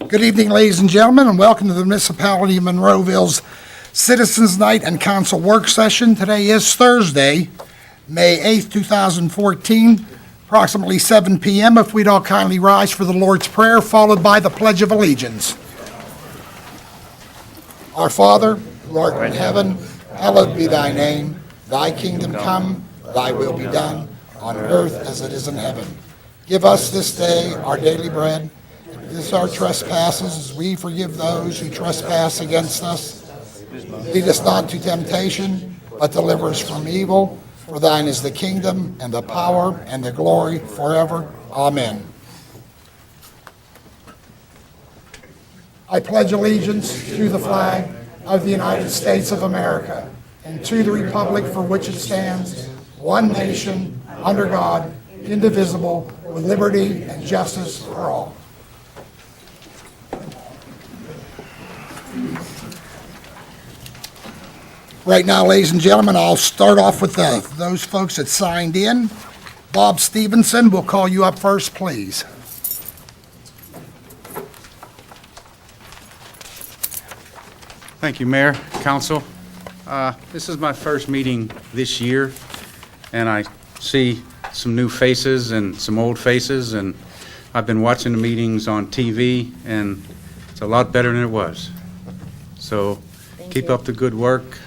Good evening, ladies and gentlemen, and welcome to the Municipality of Monroeville's Citizens Night and Council Work Session. Today is Thursday, May 8th, 2014, approximately 7 p.m. If we'd all kindly rise for the Lord's Prayer, followed by the Pledge of Allegiance. Our Father, who art in heaven, hallowed be thy name. Thy kingdom come, thy will be done, on earth as it is in heaven. Give us this day our daily bread. Forgive us our trespasses, as we forgive those who trespass against us. Lead us not to temptation, but deliver us from evil. For thine is the kingdom, and the power, and the glory forever. Amen. I pledge allegiance to the flag of the United States of America, and to the republic for which it stands, one nation, under God, indivisible, with liberty and justice for all. Right now, ladies and gentlemen, I'll start off with those folks that signed in. Bob Stevenson, we'll call you up first, please. Thank you, Mayor, Council. This is my first meeting this year, and I see some new faces and some old faces, and I've been watching the meetings on TV, and it's a lot better than it was. So keep up the good work.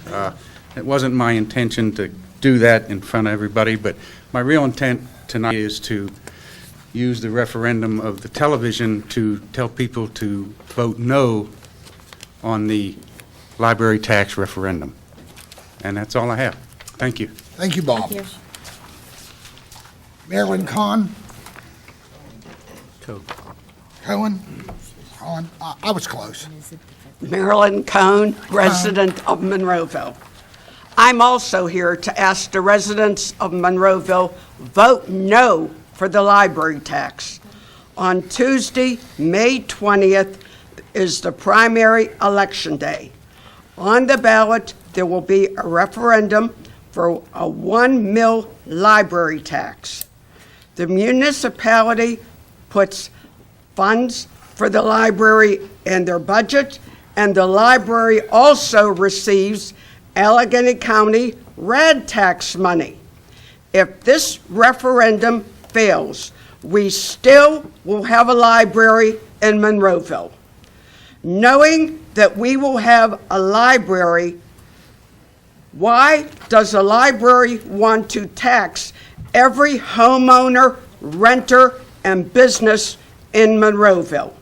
It wasn't my intention to do that in front of everybody, but my real intent tonight is to use the referendum of the television to tell people to vote no on the library tax referendum. And that's all I have. Thank you. Thank you, Bob. Thank you. Marilyn Kahn. Cool. Cohen? I was close. Marilyn Cohn, resident of Monroeville. I'm also here to ask the residents of Monroeville vote no for the library tax. On Tuesday, May 20th, is the primary election day. On the ballot, there will be a referendum for a $1 million library tax. The municipality puts funds for the library in their budget, and the library also receives Allegheny County RAD tax money. If this referendum fails, we still will have a library in Monroeville. Knowing that we will have a library, why does a library want to tax every homeowner, renter, and business in Monroeville?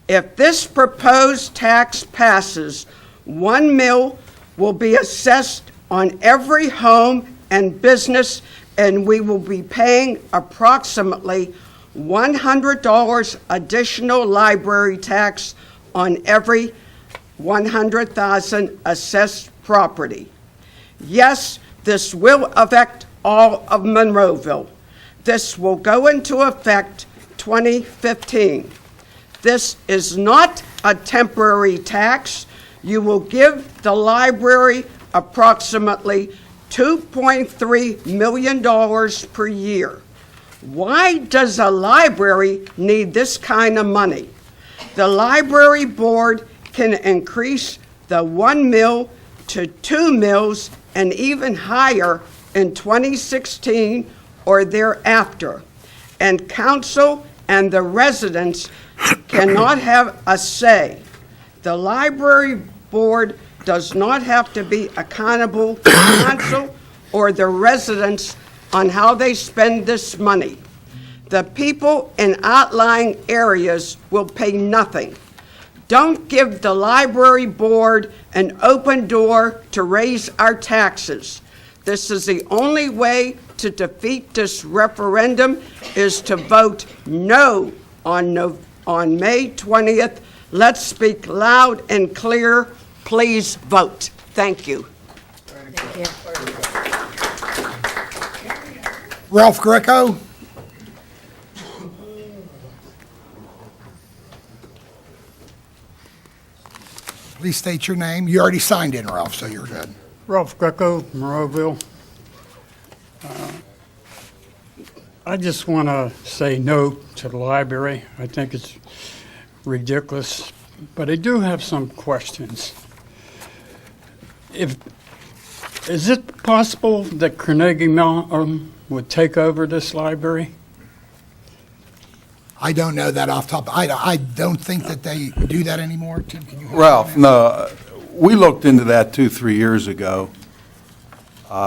If this proposed tax passes, $1 million will be assessed on every home and business, and we will be paying approximately $100 additional library tax on every 100,000 assessed property. Yes, this will affect all of Monroeville. This will go into effect 2015. This is not a temporary tax. You will give the library approximately $2.3 million per year. Why does a library need this kind of money? The library board can increase the $1 million to $2 million and even higher in 2016 or thereafter. And council and the residents cannot have a say. The library board does not have to be accountable to council or the residents on how they spend this money. The people in outlying areas will pay nothing. Don't give the library board an open door to raise our taxes. This is the only way to defeat this referendum is to vote no on May 20th. Let's speak loud and clear. Please vote. Thank you. Thank you. Ralph Greco. Please state your name. You already signed in, Ralph, so you're good. Ralph Greco, Monroeville. I just want to say no to the library. I think it's ridiculous, but I do have some questions. Is it possible that Carnegie Mellon would take over this library? I don't know that off top. I don't think that they do that anymore. Tim, can you help me? Ralph, no, we looked into that 2-3 years ago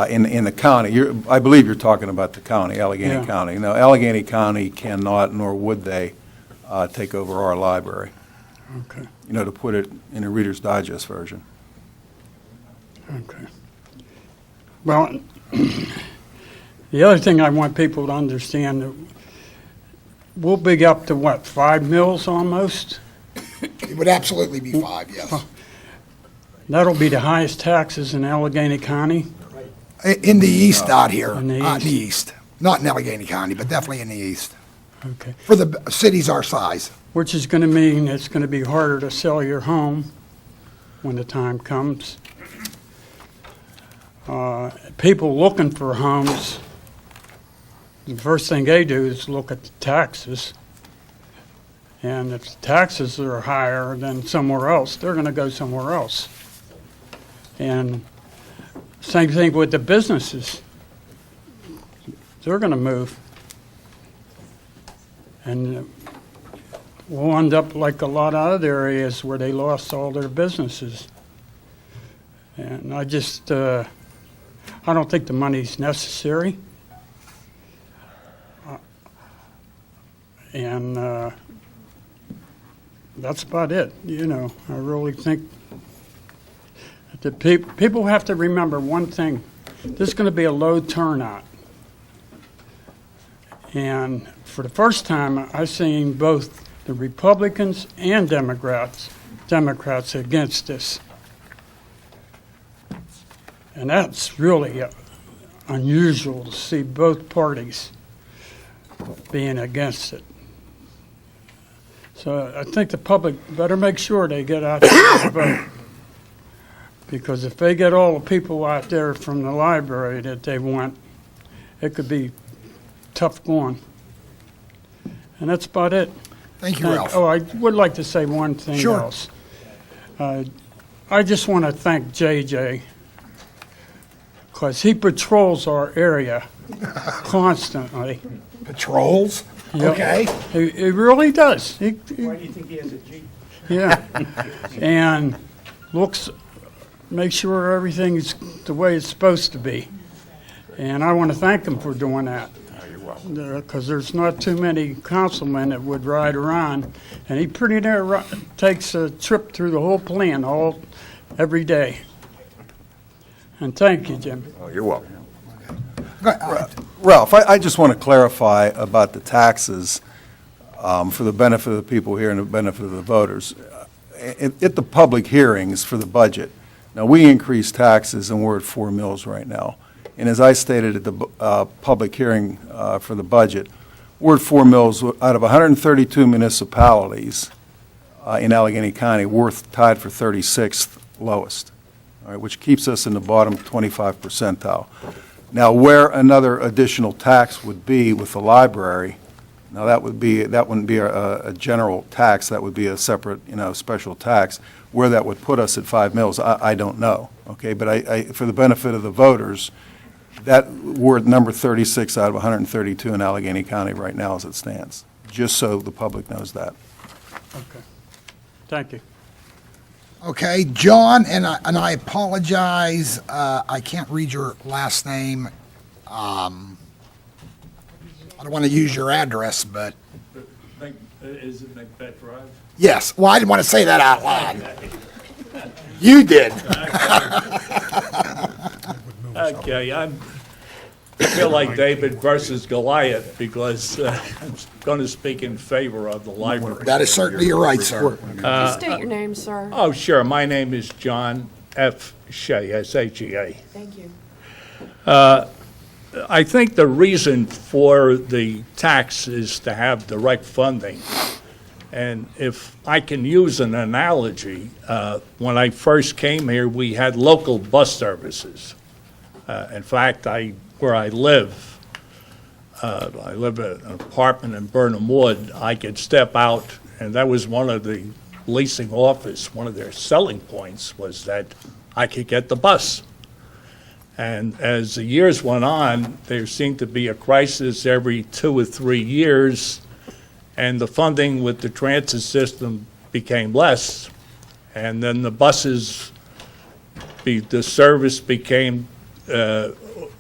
in the county. I believe you're talking about the county, Allegheny Yeah. County. No, Allegheny County cannot, nor would they, take over our library, Okay, to put it in a Reader's Digest version. okay. Well, the other thing I want people to understand, we'll be up to what, 5 mills almost? It would absolutely be 5, yes. That'll be the highest taxes in Allegheny County. In the east, not here. In the Not in the east. east. Not in Allegheny County, but definitely in the east. Okay. For the cities our size. Which is going to mean it's going to be harder to sell your home when the time comes. People looking for homes, the first thing they do is look at the taxes. And if the taxes are higher than somewhere else, they're going to go somewhere else. And same thing with the businesses. They're going to move. And we'll end up like a lot of other areas where they lost all their businesses. And I just, I don't think the money's necessary. And that's about it, I really think that people have to remember one thing. This is going to be a low turnout. And for the first time, I've seen both the Republicans and Democrats against this. And that's really unusual to see both parties being against it. So I think the public better make sure they get out there and vote. Because if they get all the people out there from the library that they want, it could be tough going. And that's about it. Thank you, Ralph. Oh, I would like to say one thing Sure. else. I just want to thank JJ because he patrols our area constantly. Patrols? Yep. Okay. He really does. Why do you think he has a Jeep? Yeah. And make sure everything's the way it's supposed to be. And I want to thank him for doing that. Because there's not too many councilmen that would ride around, and he pretty near takes a trip through the whole plan every day. And thank you, Jim. Oh, you're welcome. Go- Ralph, I just want to clarify about the taxes for the benefit of the people here and the benefit of the voters. At the public hearings for the budget, now we increase taxes and we're at 4 mills right now. And as I stated at the public hearing for the budget, we're at 4 mills out of 132 municipalities in Allegheny County. We're tied for 36th lowest, all right, which keeps us in the bottom 25 percentile. Now, where another additional tax would be with the library, now that wouldn't be a general tax, that would be a separate, special tax. Where that would put us at 5 mills, I don't know, okay? But for the benefit of the voters, that we're at number 36 out of 132 in Allegheny County right now as it stands, just so the public knows that. Okay. Thank you. Okay, John, and I apologize, I can't read your last name. I don't want to use your address, but, Is it Macbeth Drive? yes, well, I didn't want to say that out loud. You did. Okay, I feel like David versus Goliath because I'm going to speak in favor of the library. That is certainly your right, sir. State your name, sir. Oh, sure. My name is John F. Shea, S-H-E-A. Thank you. I think the reason for the tax is to have direct funding. And if I can use an analogy, when I first came here, we had local bus services. In fact, where I live, I live in an apartment in Burnham Wood, I could step out, and that was one of the leasing office, one of their selling points was that I could get the bus. And as the years went on, there seemed to be a crisis every 2 or 3 years, and the funding with the transit system became less. And then the buses, the service became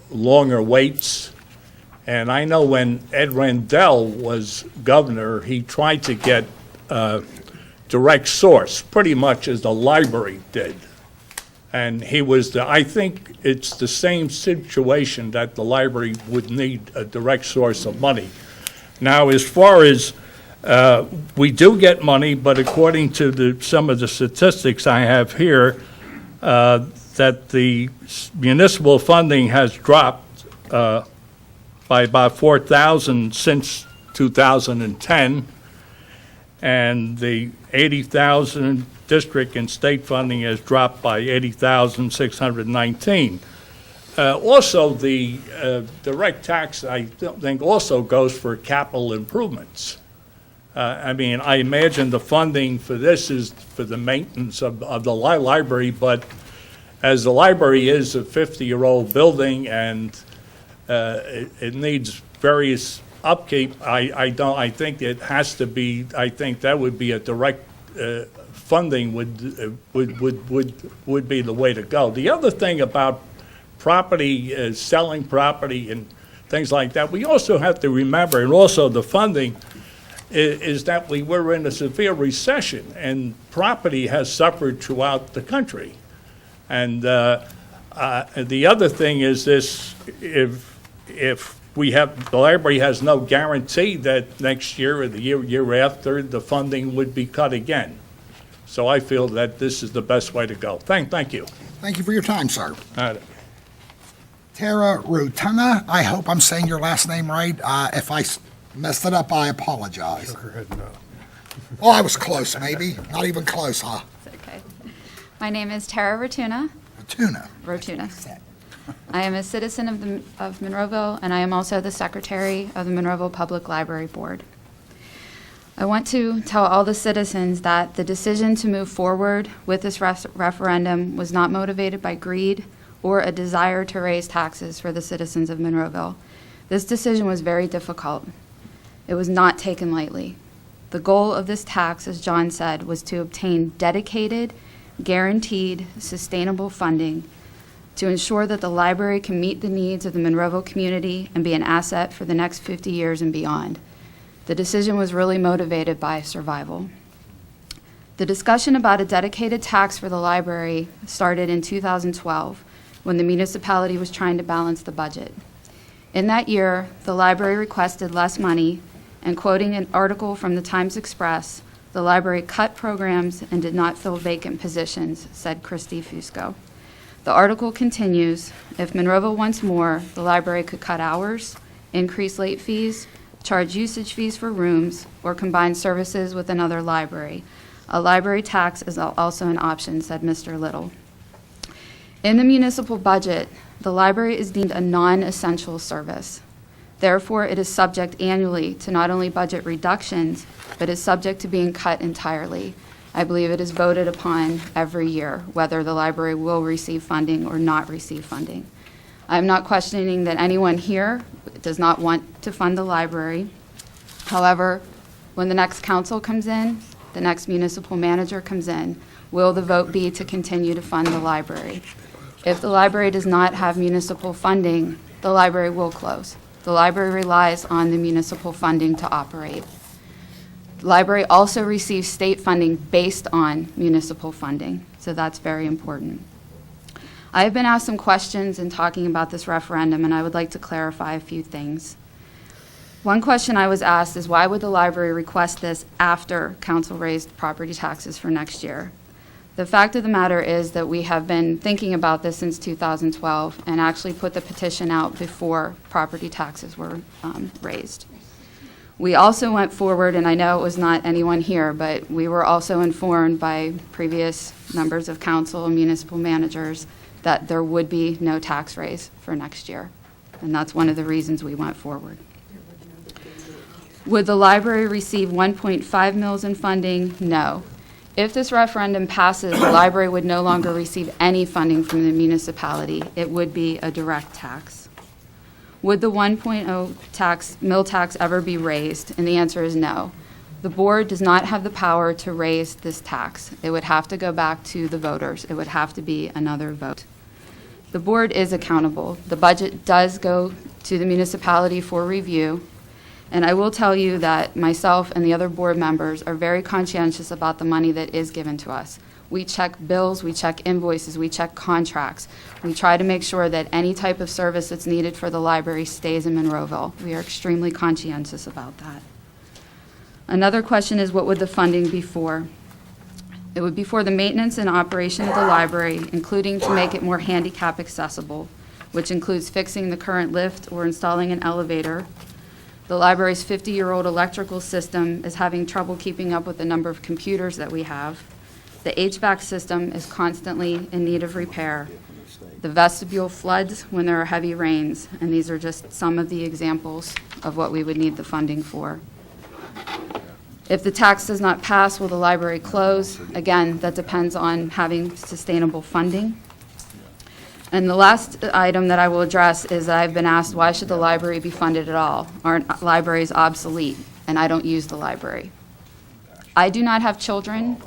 longer waits. And I know when Ed Rendell was governor, he tried to get direct source, pretty much as the library did. And he was I think it's the same situation that the library would need a direct source of money. Now, as far as, we do get money, but according to some of the statistics I have here, that the municipal funding has dropped by about 4,000 since 2010, and the 80,000 district and state funding has dropped by 80,619. Also, the direct tax, I think, also goes for capital improvements. I mean, I imagine the funding for this is for the maintenance of the library, but as the library is a 50-year-old building and it needs various upkeep, I think it has to be, I think that would be a direct funding would be the way to go. The other thing about property, selling property and things like that, we also have to remember, and also the funding, is that we were in a severe recession and property has suffered throughout the country. And the other thing is this, if we have, the library has no guarantee that next year or the year after, the funding would be cut again. So I feel that this is the best way to go. Thank you. Thank you for your time, sir. All right. Tara Rotuna, I hope I'm saying your last name right. If I messed it up, I apologize. Oh, I was close, maybe. Not even close, huh? It's okay. My name is Tara Rotuna. Rotuna. I am a citizen of Monroeville, and I am also the secretary of the Monroeville Public Library Board. I want to tell all the citizens that the decision to move forward with this referendum was not motivated by greed or a desire to raise taxes for the citizens of Monroeville. This decision was very difficult. It was not taken lightly. The goal of this tax, as John said, was to obtain dedicated, guaranteed, sustainable funding to ensure that the library can meet the needs of the Monroeville community and be an asset for the next 50 years and beyond. The decision was really motivated by survival. The discussion about a dedicated tax for the library started in 2012 when the municipality was trying to balance the budget. In that year, the library requested less money, and quoting an article from the Times-Express, the library cut programs and did not fill vacant positions, said Christy Fusco. The article continues, if Monroeville wants more, the library could cut hours, increase late fees, charge usage fees for rooms, or combine services with another library. A library tax is also an option, said Mr. Little. In the municipal budget, the library is deemed a non-essential service. Therefore, it is subject annually to not only budget reductions, but is subject to being cut entirely. I believe it is voted upon every year, whether the library will receive funding or not receive funding. I'm not questioning that anyone here does not want to fund the library. However, when the next council comes in, the next municipal manager comes in, will the vote be to continue to fund the library? If the library does not have municipal funding, the library will close. The library relies on the municipal funding to operate. The library also receives state funding based on municipal funding, so that's very important. I have been asked some questions in talking about this referendum, and I would like to clarify a few things. One question I was asked is why would the library request this after council raised property taxes for next year? The fact of the matter is that we have been thinking about this since 2012 and actually put the petition out before property taxes were raised. We also went forward, and I know it was not anyone here, but we were also informed by previous members of council and municipal managers that there would be no tax raise for next year. And that's one of the reasons we went forward. Would the library receive 1.5 mils in funding? No. If this referendum passes, the library would no longer receive any funding from the municipality. It would be a direct tax. Would the 1.0 mill tax ever be raised? And the answer is no. The board does not have the power to raise this tax. It would have to go back to the voters. It would have to be another vote. The board is accountable. The budget does go to the municipality for review. And I will tell you that myself and the other board members are very conscientious about the money that is given to us. We check bills, we check invoices, we check contracts. We try to make sure that any type of service that's needed for the library stays in Monroeville. We are extremely conscientious about that. Another question is, what would the funding be for? It would be for the maintenance and operation of the library, including to make it more handicap accessible, which includes fixing the current lift or installing an elevator. The library's 50-year-old electrical system is having trouble keeping up with the number of computers that we have. The HVAC system is constantly in need of repair. The vestibule floods when there are heavy rains, and these are just some of the examples of what we would need the funding for. If the tax does not pass, will the library close? Again, that depends on having sustainable funding. And the last item that I will address is I've been asked, why should the library be funded at all? Aren't libraries obsolete? And I don't use the library. I do not have children,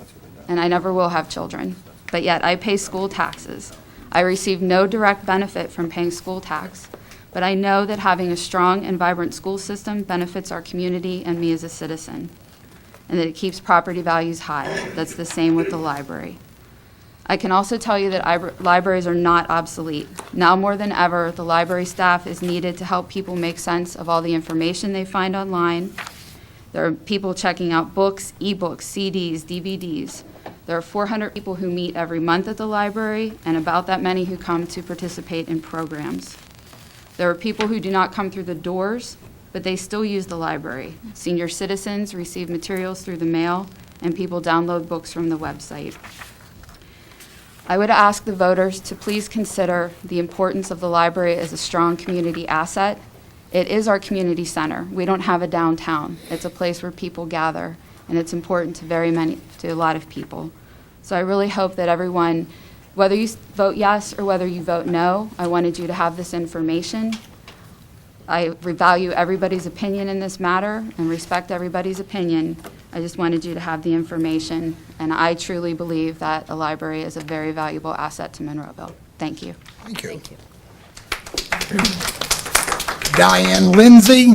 and I never will have children, but yet I pay school taxes. I receive no direct benefit from paying school tax, but I know that having a strong and vibrant school system benefits our community and me as a citizen, and that it keeps property values high. That's the same with the library. I can also tell you that libraries are not obsolete. Now more than ever, the library staff is needed to help people make sense of all the information they find online. There are people checking out books, ebooks, CDs, DVDs. There are 400 people who meet every month at the library, and about that many who come to participate in programs. There are people who do not come through the doors, but they still use the library. Senior citizens receive materials through the mail, and people download books from the website. I would ask the voters to please consider the importance of the library as a strong community asset. It is our community center. We don't have a downtown. It's a place where people gather, and it's important to a lot of people. So I really hope that everyone, whether you vote yes or whether you vote no, I wanted you to have this information. I value everybody's opinion in this matter and respect everybody's opinion. I just wanted you to have the information, and I truly believe that the library is a very valuable asset to Monroeville. Thank you. Thank you. Diane Lindsay.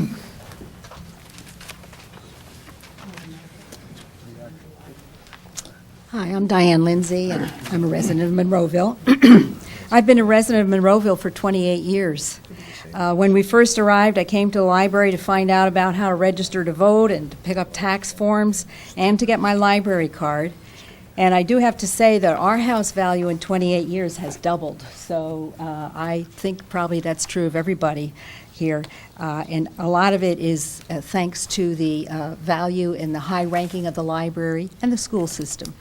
Hi, I'm Diane Lindsay, and I'm a resident of Monroeville. I've been a resident of Monroeville for 28 years. When we first arrived, I came to the library to find out about how to register to vote and to pick up tax forms and to get my library card. And I do have to say that our house value in 28 years has doubled. So I think probably that's true of everybody here. And a lot of it is thanks to the value and the high ranking of the library and the school system.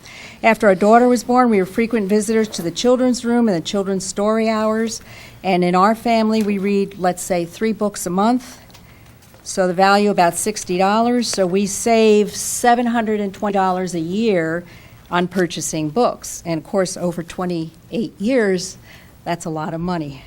After our daughter was born, we were frequent visitors to the children's room and the children's story hours. And in our family, we read, let's say, 3 books a month. So the value about $60. So we save $720 a year on purchasing books. And of course, over 28 years, that's a lot of money.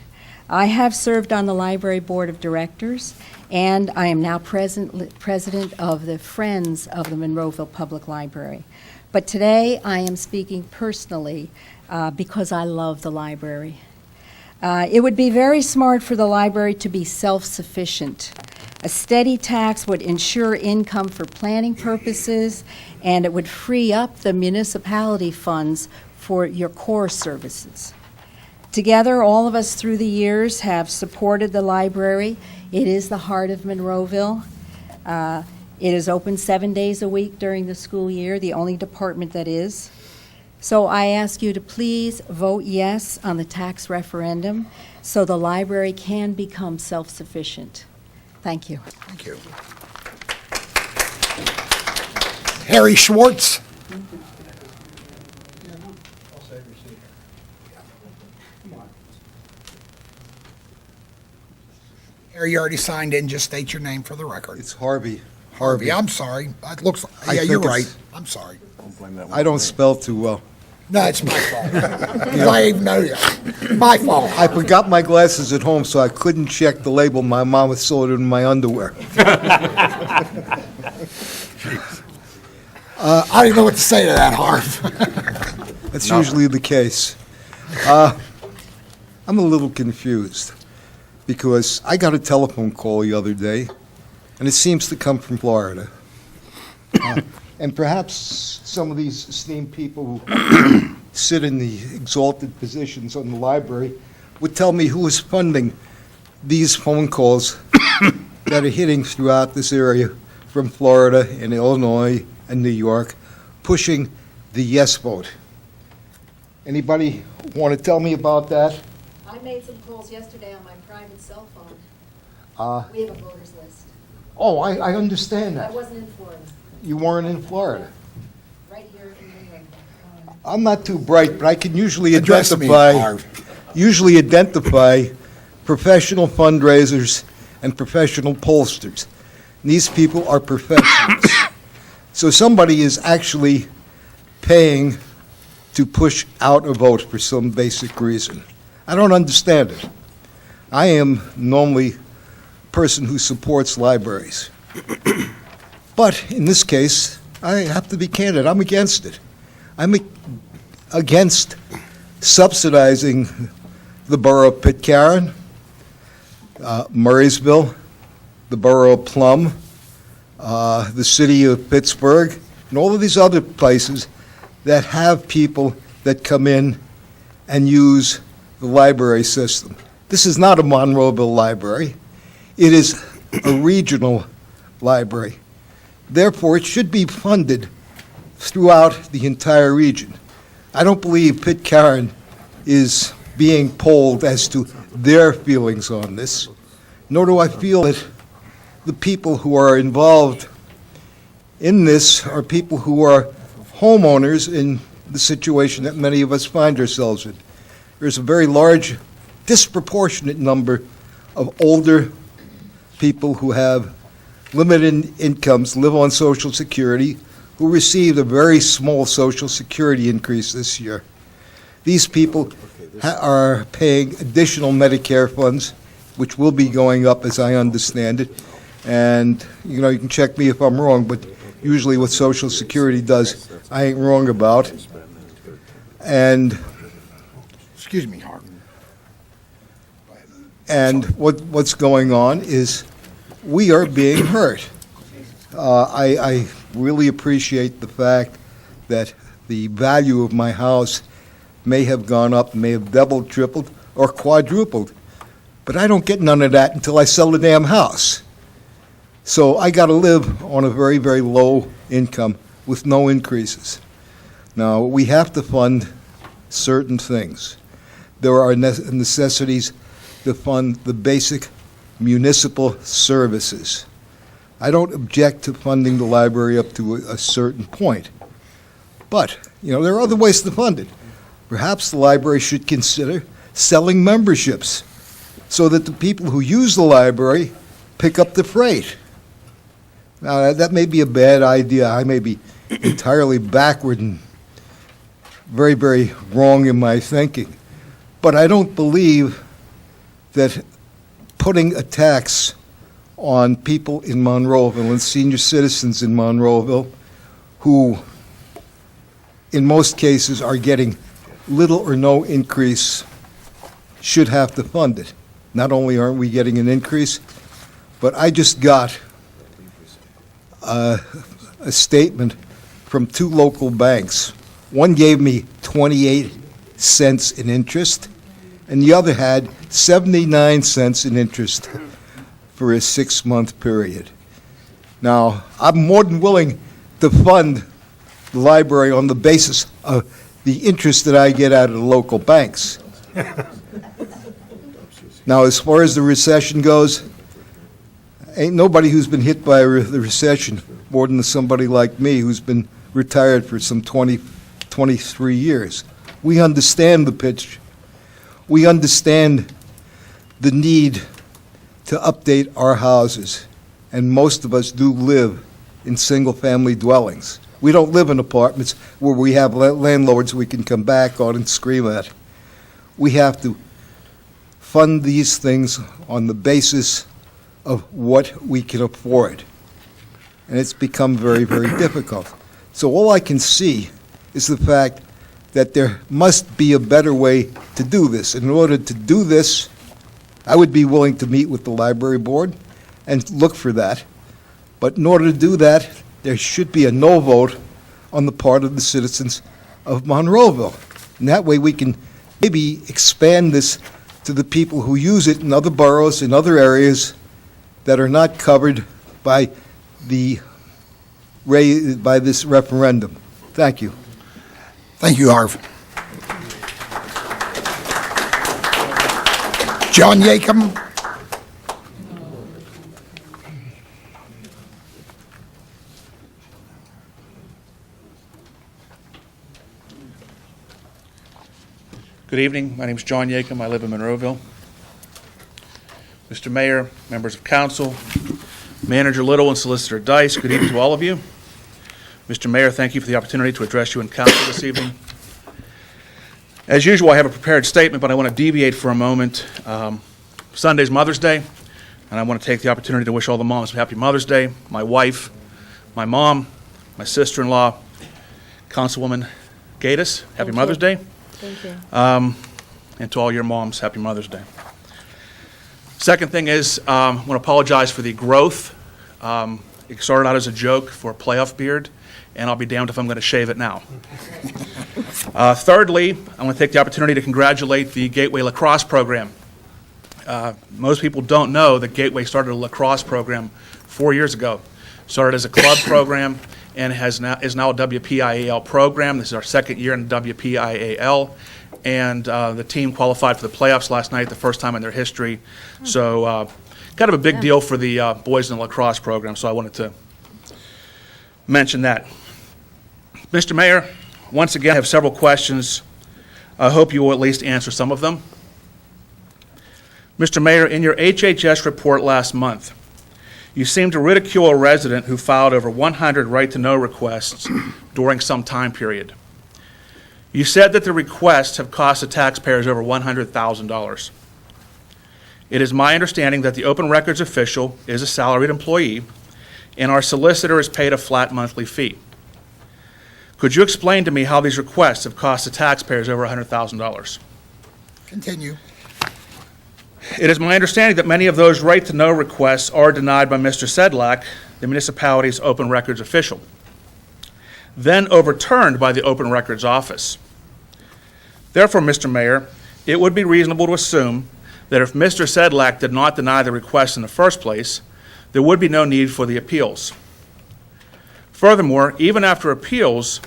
I have served on the library board of directors, and I am now president of the Friends of the Monroeville Public Library. But today, I am speaking personally because I love the library. It would be very smart for the library to be self-sufficient. A steady tax would ensure income for planning purposes, and it would free up the municipality funds for your core services. Together, all of us through the years have supported the library. It is the heart of Monroeville. It is open 7 days a week during the school year, the only department that is. So I ask you to please vote yes on the tax referendum so the library can become self-sufficient. Thank you. Thank you. Harry Schwartz. Harry, you already signed in. Just state your name for the record. It's Harvey Harvey, I'm sorry. It looks, I yeah, you're think right. it's- I'm sorry. I don't spell too well. No, it's my fault. 'Cause I even know you. My fault. I forgot my glasses at home, so I couldn't check the label. My mom was sold it in my underwear. I don't even know what to say to that, Harv. That's usually the case. I'm a little confused because I got a telephone call the other day, and it seems to come from Florida. And perhaps some of these esteemed people who sit in the exalted positions on the library would tell me who is funding these phone calls that are hitting throughout this area from Florida and Illinois and New York, pushing the yes vote. Anybody want to tell me about that? I made some calls yesterday on my private cell phone. Uh, We have a voters list. Oh, I understand I that. wasn't in Florida, You weren't in Florida. right here in Monroeville. I'm not too bright, but I can usually Address me, identify, Harv. professional fundraisers and professional pollsters. And these people are professionals. So somebody is actually paying to push out a vote for some basic reason. I don't understand it. I am normally a person who supports libraries. But in this case, I have to be candid, I'm against it. I'm against subsidizing the borough of Pitcairn, Murraysville, the borough of Plum, the city of Pittsburgh, and all of these other places that have people that come in and use the library system. This is not a Monroeville library. It is a regional library. Therefore, it should be funded throughout the entire region. I don't believe Pitcairn is being polled as to their feelings on this, nor do I feel that the people who are involved in this are people who are homeowners in the situation that many of us find ourselves in. There's a very large, disproportionate number of older people who have limited incomes, live on Social Security, who received a very small Social Security increase this year. These people are paying additional Medicare funds, which will be going up as I understand it. And, you know, you can check me if I'm wrong, but usually what Social Security does, I ain't wrong about. And Excuse me, Harv. what's going on is we are being hurt. I really appreciate the fact that the value of my house may have gone up, may have doubled, tripled, or quadrupled. But I don't get none of that until I sell the damn house. So I got to live on a very, very low income with no increases. Now, we have to fund certain things. There are necessities to fund the basic municipal services. I don't object to funding the library up to a certain point. But, you know, there are other ways to fund it. Perhaps the library should consider selling memberships so that the people who use the library pick up the freight. Now, that may be a bad idea. I may be entirely backward and very, very wrong in my thinking. But I don't believe that putting a tax on people in Monroeville and senior citizens in Monroeville who, in most cases, are getting little or no increase should have to fund it. Not only aren't we getting an increase, but I just got a statement from two local banks. One gave me 28 cents in interest, and the other had 79 cents in interest for a 6-month period. Now, I'm more than willing to fund the library on the basis of the interest that I get out of the local banks. Now, as far as the recession goes, ain't nobody who's been hit by the recession more than somebody like me who's been retired for some 23 years. We understand the pitch. We understand the need to update our houses and most of us do live in single-family dwellings. We don't live in apartments where we have landlords we can come back on and scream at. We have to fund these things on the basis of what we can afford. And it's become very, very difficult. So all I can see is the fact that there must be a better way to do this. In order to do this, I would be willing to meet with the library board and look for that. But in order to do that, there should be a no vote on the part of the citizens of Monroeville. And that way we can maybe expand this to the people who use it in other boroughs, in other areas that are not covered by this referendum. Thank you. Thank you, Harv. John Yakum. Good evening. My name is John Yakum. I live in Monroeville. Mr. Mayor, members of council, Manager Little and Solicitor Dice, good evening to all of you. Mr. Mayor, thank you for the opportunity to address you in council this evening. As usual, I have a prepared statement, but I want to deviate for a moment. Sunday's Mother's Day, and I want to take the opportunity to wish all the moms a happy Mother's Day. My wife, my mom, my sister-in-law, Councilwoman Gatus, happy Mother's Day. Thank you. And to all your moms, happy Mother's Day. Second thing is, I want to apologize for the growth. It started out as a joke for a playoff beard, and I'll be damned if I'm going to shave it now. Thirdly, I want to take the opportunity to congratulate the Gateway Lacrosse program. Most people don't know that Gateway started a lacrosse program 4 years ago. Started as a club program and is now a WPIAL program. This is our second year in WPIAL. And the team qualified for the playoffs last night, the first time in their history. So kind of a big deal for the boys in the lacrosse program, so I wanted to mention that. Mr. Mayor, once again, I have several questions. I hope you will at least answer some of them. Mr. Mayor, in your HHS report last month, you seemed to ridicule a resident who filed over 100 right-to-know requests during some time period. You said that the requests have cost the taxpayers over $100,000. It is my understanding that the open records official is a salaried employee, and our solicitor is paid a flat monthly fee. Could you explain to me how these requests have cost the taxpayers over $100,000? Continue. It is my understanding that many of those right-to-know requests are denied by Mr. Sedlak, the municipality's open records official, then overturned by the Open Records Office. Therefore, Mr. Mayor, it would be reasonable to assume that if Mr. Sedlak did not deny the request in the first place, there would be no need for the appeals. Furthermore, even after appeals,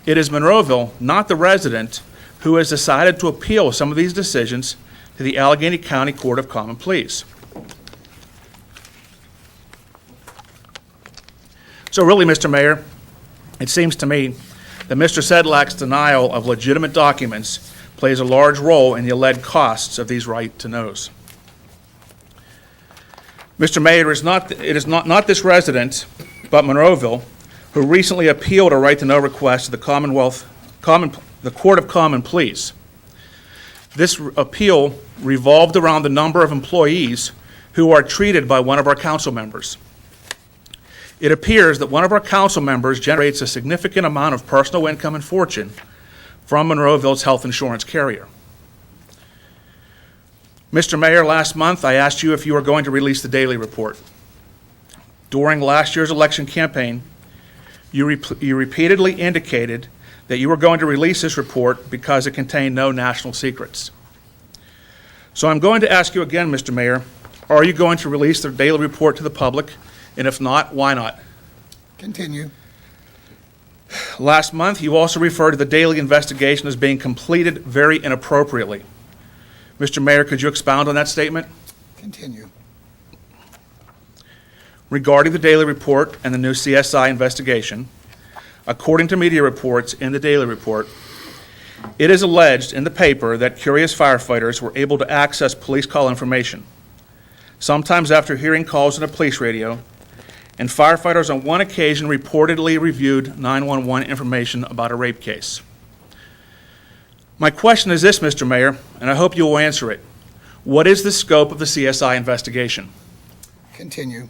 it is Monroeville, not the resident, who has decided to appeal some of these decisions to the Allegheny County Court of Common Pleas. So really, Mr. Mayor, it seems to me that Mr. Sedlak's denial of legitimate documents plays a large role in the alleged costs of these right-to-knows. Mr. Mayor, it is not this resident, but Monroeville, who recently appealed a right-to-know request to the Court of Common Pleas. This appeal revolved around the number of employees who are treated by one of our council members. It appears that one of our council members generates a significant amount of personal income and fortune from Monroeville's health insurance carrier. Mr. Mayor, last month I asked you if you were going to release the daily report. During last year's election campaign, you repeatedly indicated that you were going to release this report because it contained no national secrets. So I'm going to ask you again, Mr. Mayor, are you going to release the daily report to the public? And if not, why not? Continue. Last month, you also referred to the daily investigation as being completed very inappropriately. Mr. Mayor, could you expound on that statement? Continue. Regarding the daily report and the new CSI investigation, according to media reports in the daily report, it is alleged in the paper that curious firefighters were able to access police call information, sometimes after hearing calls on a police radio, and firefighters on one occasion reportedly reviewed 911 information about a rape case. My question is this, Mr. Mayor, and I hope you will answer it. What is the scope of the CSI investigation? Continue.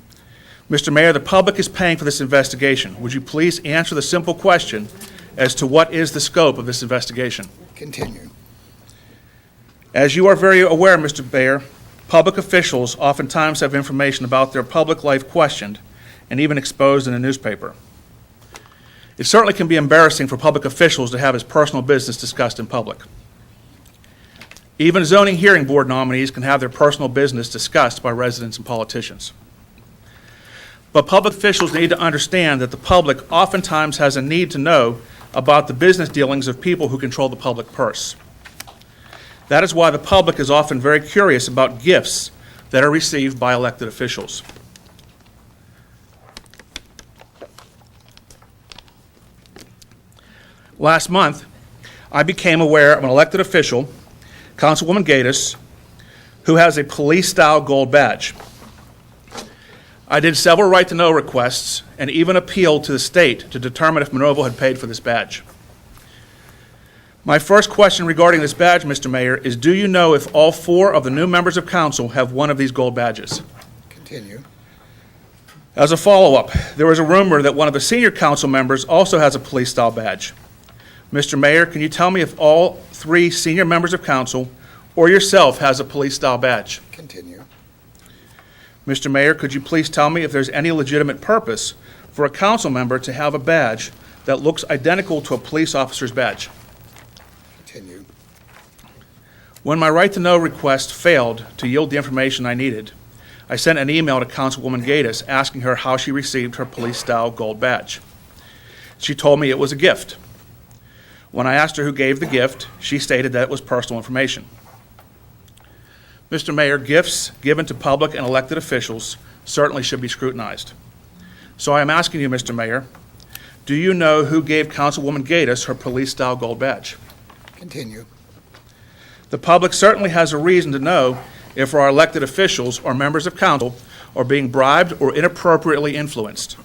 Mr. Mayor, the public is paying for this investigation. Would you please answer the simple question as to what is the scope of this investigation? Continue. As you are very aware, Mr. Mayor, public officials oftentimes have information about their public life questioned and even exposed in a newspaper. It certainly can be embarrassing for public officials to have his personal business discussed in public. Even zoning hearing board nominees can have their personal business discussed by residents and politicians. But public officials need to understand that the public oftentimes has a need to know about the business dealings of people who control the public purse. That is why the public is often very curious about gifts that are received by elected officials. Last month, I became aware of an elected official, Councilwoman Gatus, who has a police-style gold badge. I did several right-to-know requests and even appealed to the state to determine if Monroeville had paid for this badge. My first question regarding this badge, Mr. Mayor, is do you know if all 4 of the new members of council have one of these gold badges? Continue. As a follow-up, there was a rumor that one of the senior council members also has a police-style badge. Mr. Mayor, can you tell me if all 3 senior members of council or yourself has a police-style badge? Continue. Mr. Mayor, could you please tell me if there's any legitimate purpose for a council member to have a badge that looks identical to a police officer's badge? Continue. When my right-to-know request failed to yield the information I needed, I sent an email to Councilwoman Gatus asking her how she received her police-style gold badge. She told me it was a gift. When I asked her who gave the gift, she stated that it was personal information. Mr. Mayor, gifts given to public and elected officials certainly should be scrutinized. So I am asking you, Mr. Mayor, do you know who gave Councilwoman Gatus her police-style gold badge? Continue. The public certainly has a reason to know if our elected officials or members of council are being bribed or inappropriately influenced.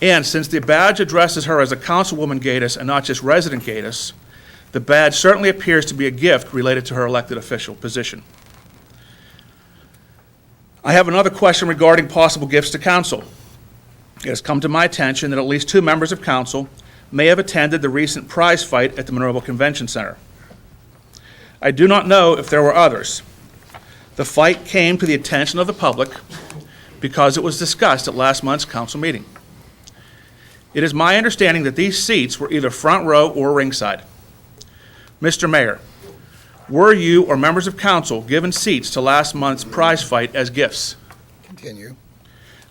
And since the badge addresses her as a Councilwoman Gatus and not just resident Gatus, the badge certainly appears to be a gift related to her elected official position. I have another question regarding possible gifts to council. It has come to my attention that at least 2 members of council may have attended the recent prize fight at the Monroeville Convention Center. I do not know if there were others. The fight came to the attention of the public because it was discussed at last month's council meeting. It is my understanding that these seats were either front row or ringside. Mr. Mayor, were you or members of council given seats to last month's prize fight as gifts? Continue.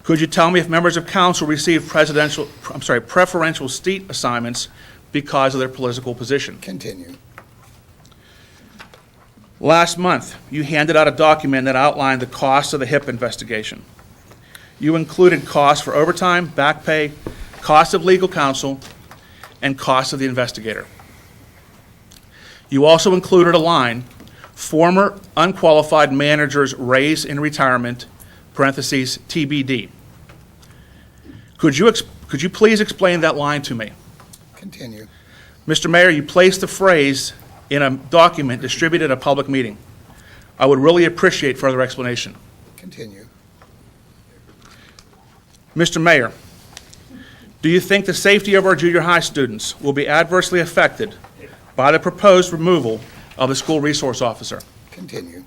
Could you tell me if members of council received preferential seat assignments because of their political position? Continue. Last month, you handed out a document that outlined the cost of the HIP investigation. You included costs for overtime, back pay, cost of legal counsel, and cost of the investigator. You also included a line, former unqualified manager's raise in retirement, parentheses, TBD. Could you please explain that line to me? Continue. Mr. Mayor, you placed the phrase in a document distributed at a public meeting. I would really appreciate further explanation. Continue. Mr. Mayor, do you think the safety of our junior high students will be adversely affected by the proposed removal of the school resource officer? Continue.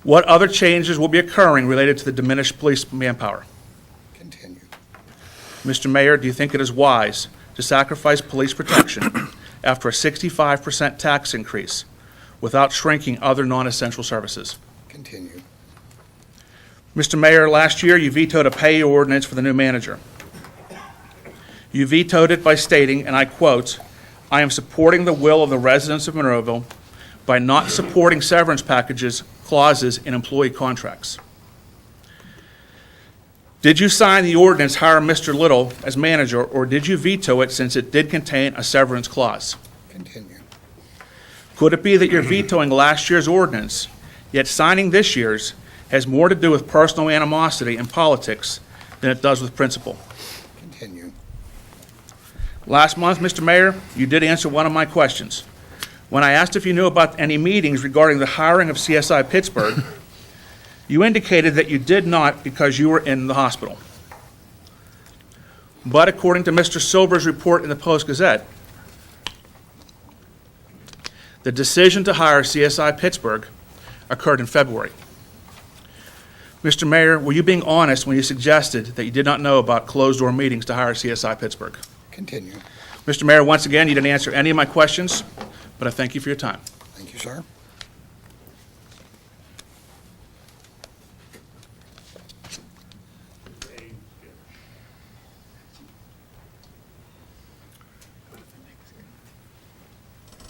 What other changes will be occurring related to the diminished police manpower? Continue. Mr. Mayor, do you think it is wise to sacrifice police protection after a 65% tax increase without shrinking other non-essential services? Continue. Mr. Mayor, last year you vetoed a pay ordinance for the new manager. You vetoed it by stating, and I quote, "I am supporting the will of the residents of Monroeville by not supporting severance packages clauses in employee contracts." Did you sign the ordinance hire Mr. Little as manager, or did you veto it since it did contain a severance clause? Continue. Could it be that you're vetoing last year's ordinance, yet signing this year's has more to do with personal animosity and politics than it does with principal. Continue. Last month, Mr. Mayor, you did answer one of my questions. When I asked if you knew about any meetings regarding the hiring of CSI Pittsburgh, you indicated that you did not because you were in the hospital. But according to Mr. Silver's report in the Post-Gazette, the decision to hire CSI Pittsburgh occurred in February. Mr. Mayor, were you being honest when you suggested that you did not know about closed-door meetings to hire CSI Pittsburgh? Continue. Mr. Mayor, once again, you didn't answer any of my questions, but I thank you for your time. Thank you, sir.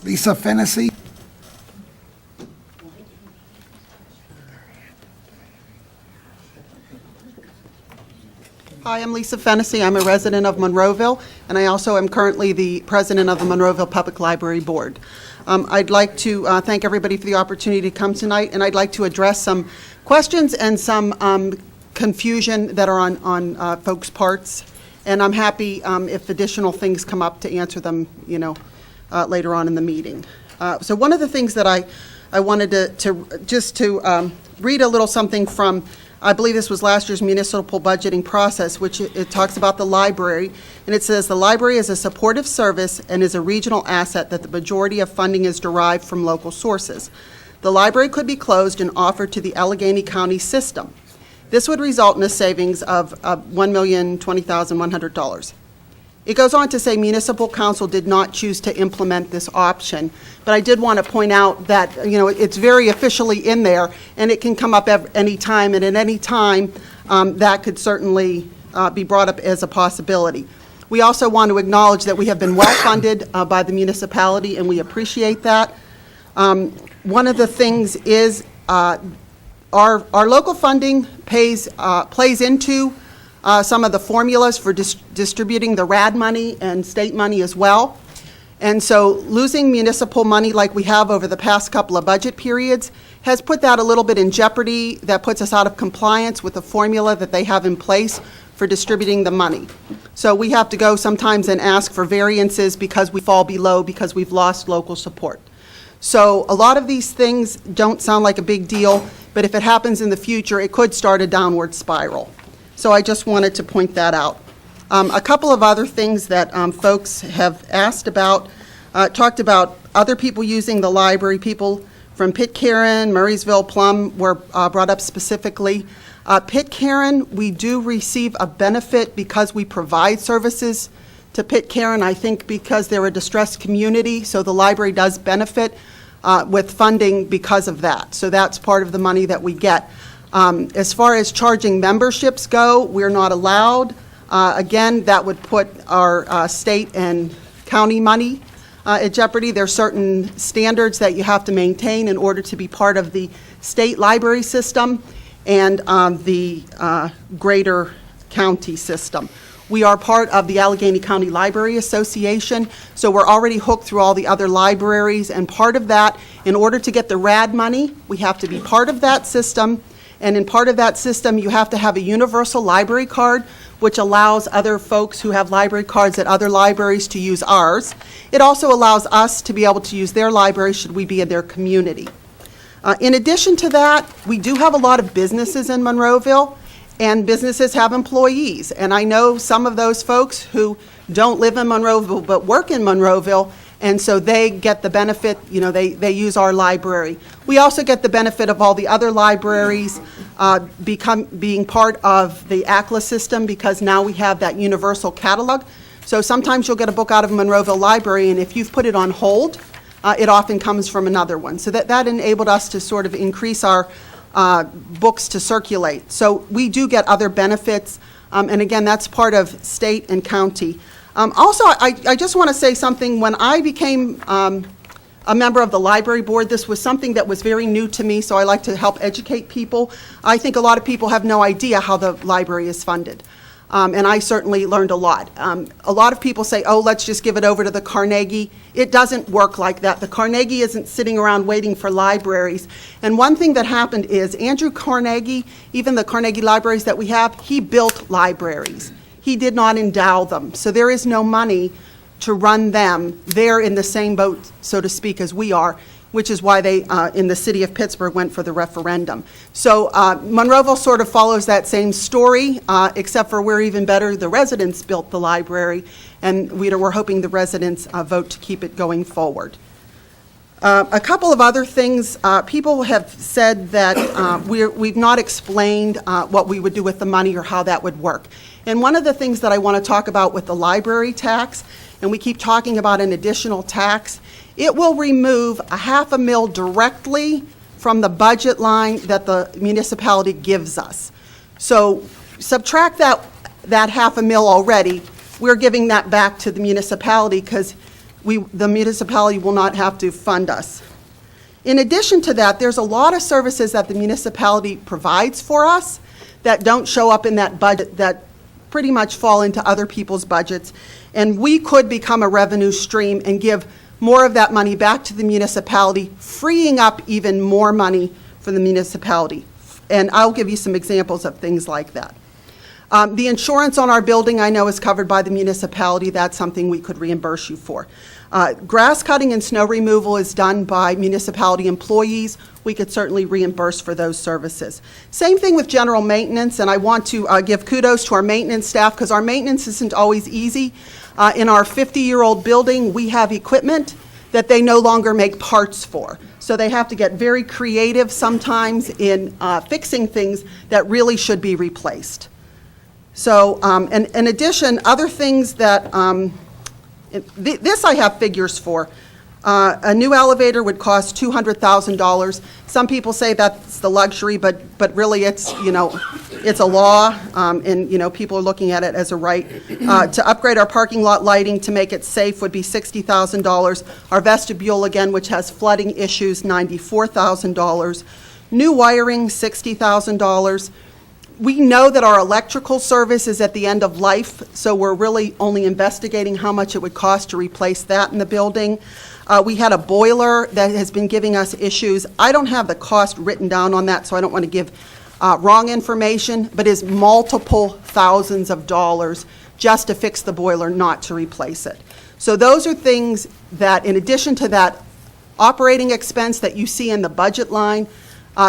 Lisa Fennessy. Hi, I'm Lisa Fennessy. I'm a resident of Monroeville, and I also am currently the president of the Monroeville Public Library Board. I'd like to thank everybody for the opportunity to come tonight, and I'd like to address some questions and some confusion that are on folks' parts. And I'm happy if additional things come up to answer them, later on in the meeting. So one of the things that I wanted to read a little something from, I believe this was last year's municipal budgeting process, which it talks about the library, and it says, "The library is a supportive service and is a regional asset that the majority of funding is derived from local sources. The library could be closed and offered to the Allegheny County system. This would result in a savings of $1,020,100. It goes on to say municipal council did not choose to implement this option, but I did want to point out that, it's very officially in there, and it can come up any time, and at any time, that could certainly be brought up as a possibility. We also want to acknowledge that we have been well-funded by the municipality, and we appreciate that. One of the things is our local funding plays into some of the formulas for distributing the RAD money and state money as well. And so losing municipal money like we have over the past couple of budget periods has put that a little bit in jeopardy. That puts us out of compliance with the formula that they have in place for distributing the money. So we have to go sometimes and ask for variances because we fall below because we've lost local support. So a lot of these things don't sound like a big deal, but if it happens in the future, it could start a downward spiral. So I just wanted to point that out. A couple of other things that folks have asked about, talked about other people using the library. People from Pitcairn, Murraysville, Plum were brought up specifically. Pitcairn, we do receive a benefit because we provide services to Pitcairn, I think because they're a distressed community, so the library does benefit with funding because of that. So that's part of the money that we get. As far as charging memberships go, we're not allowed. Again, that would put our state and county money at jeopardy. There are certain standards that you have to maintain in order to be part of the state library system and the greater county system. We are part of the Allegheny County Library Association, so we're already hooked through all the other libraries, and part of that, in order to get the RAD money, we have to be part of that system. And in part of that system, you have to have a universal library card, which allows other folks who have library cards at other libraries to use ours. It also allows us to be able to use their library should we be in their community. In addition to that, we do have a lot of businesses in Monroeville, and businesses have employees. And I know some of those folks who don't live in Monroeville but work in Monroeville, and so they get the benefit, they use our library. We also get the benefit of all the other libraries being part of the ACLA system because now we have that universal catalog. So sometimes you'll get a book out of Monroeville Library, and if you've put it on hold, it often comes from another one. So that enabled us to sort of increase our books to circulate. So we do get other benefits, and again, that's part of state and county. Also, I just want to say something. When I became a member of the library board, this was something that was very new to me, so I like to help educate people. I think a lot of people have no idea how the library is funded. And I certainly learned a lot. A lot of people say, oh, let's just give it over to the Carnegie. It doesn't work like that. The Carnegie isn't sitting around waiting for libraries. And one thing that happened is Andrew Carnegie, even the Carnegie libraries that we have, he built libraries. He did not endow them. So there is no money to run them. They're in the same boat, so to speak, as we are, which is why they, in the city of Pittsburgh, went for the referendum. So Monroeville sort of follows that same story, except for we're even better. The residents built the library, and we're hoping the residents vote to keep it going forward. A couple of other things. People have said that we've not explained what we would do with the money or how that would work. And one of the things that I want to talk about with the library tax, and we keep talking about an additional tax, it will remove $500,000 directly from the budget line that the municipality gives us. So subtract that $500,000 already, we're giving that back to the municipality because the municipality will not have to fund us. In addition to that, there's a lot of services that the municipality provides for us that don't show up in that budget, that pretty much fall into other people's budgets. And we could become a revenue stream and give more of that money back to the municipality, freeing up even more money for the municipality. And I'll give you some examples of things like that. The insurance on our building, I know, is covered by the municipality. That's something we could reimburse you for. Grass cutting and snow removal is done by municipality employees. We could certainly reimburse for those services. Same thing with general maintenance, and I want to give kudos to our maintenance staff because our maintenance isn't always easy. In our 50-year-old building, we have equipment that they no longer make parts for. So they have to get very creative sometimes in fixing things that really should be replaced. So, and in addition, other things that, this I have figures for. A new elevator would cost $200,000. Some people say that's the luxury, but really it's, it's a law, and, people are looking at it as a right. To upgrade our parking lot lighting to make it safe would be $60,000. Our vestibule, again, which has flooding issues, $94,000. New wiring, $60,000. We know that our electrical service is at the end of life, so we're really only investigating how much it would cost to replace that in the building. We had a boiler that has been giving us issues. I don't have the cost written down on that, so I don't want to give wrong information, but is multiple thousands of dollars just to fix the boiler, not to replace it. So those are things that, in addition to that operating expense that you see in the budget line,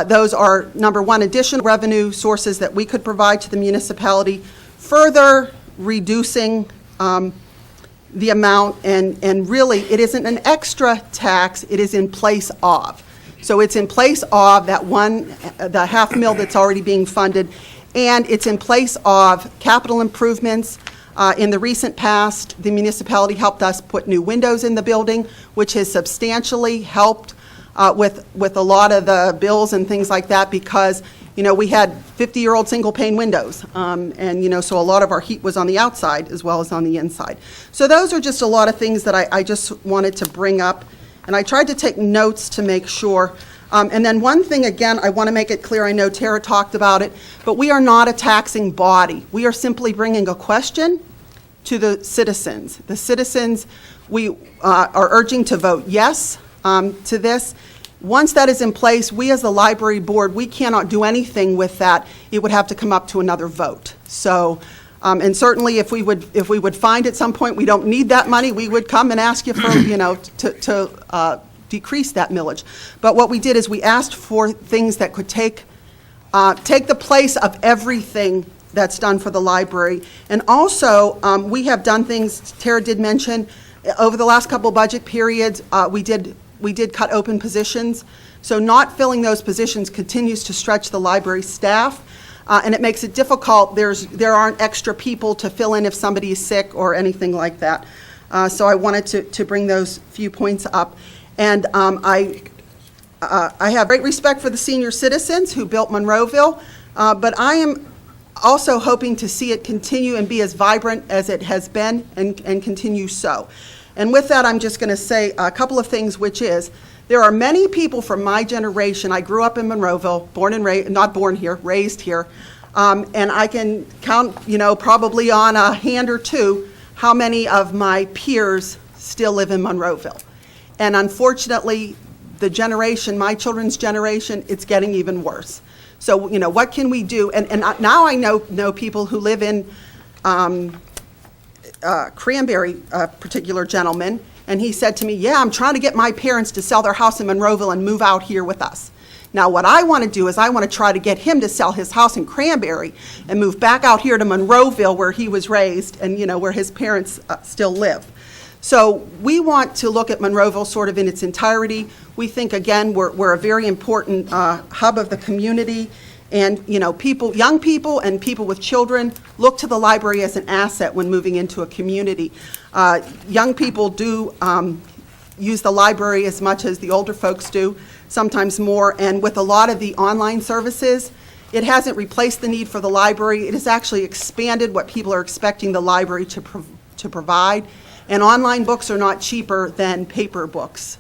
those are, number one, additional revenue sources that we could provide to the municipality, further reducing the amount, and really, it isn't an extra tax, it is in place of. So it's in place of that the $500,000 that's already being funded, and it's in place of capital improvements. In the recent past, the municipality helped us put new windows in the building, which has substantially helped with a lot of the bills and things like that, because we had 50-year-old single-pane windows, and so a lot of our heat was on the outside as well as on the inside. So those are just a lot of things that I just wanted to bring up, and I tried to take notes to make sure. And then one thing, again, I want to make it clear, I know Tara talked about it, but we are not a taxing body. We are simply bringing a question to the citizens. The citizens, we are urging to vote yes to this. Once that is in place, we as the library board, we cannot do anything with that. It would have to come up to another vote. So, and certainly if we would find at some point we don't need that money, we would come and ask you for, to decrease that millage. But what we did is we asked for things that could take the place of everything that's done for the library. And also, we have done things, Tara did mention, over the last couple budget periods, we did cut open positions. So not filling those positions continues to stretch the library staff, and it makes it difficult. There aren't extra people to fill in if somebody is sick or anything like that. So I wanted to bring those few points up. And I have great respect for the senior citizens who built Monroeville, but I am also hoping to see it continue and be as vibrant as it has been and continue so. And with that, I'm just going to say a couple of things, which is there are many people from my generation. I grew up in Monroeville, born and raised, not born here, raised here. And I can count, probably on a hand or two, how many of my peers still live in Monroeville. And unfortunately, my children's generation, it's getting even worse. So, what can we do? And now I know people who live in Cranberry, a particular gentleman, and he said to me, yeah, I'm trying to get my parents to sell their house in Monroeville and move out here with us. Now, what I want to do is I want to try to get him to sell his house in Cranberry and move back out here to Monroeville, where he was raised and, where his parents still live. So we want to look at Monroeville sort of in its entirety. We think, again, we're a very important hub of the community. And, young people and people with children look to the library as an asset when moving into a community. Young people do use the library as much as the older folks do, sometimes more. And with a lot of the online services, it hasn't replaced the need for the library. It has actually expanded what people are expecting the library to provide. And online books are not cheaper than paper books,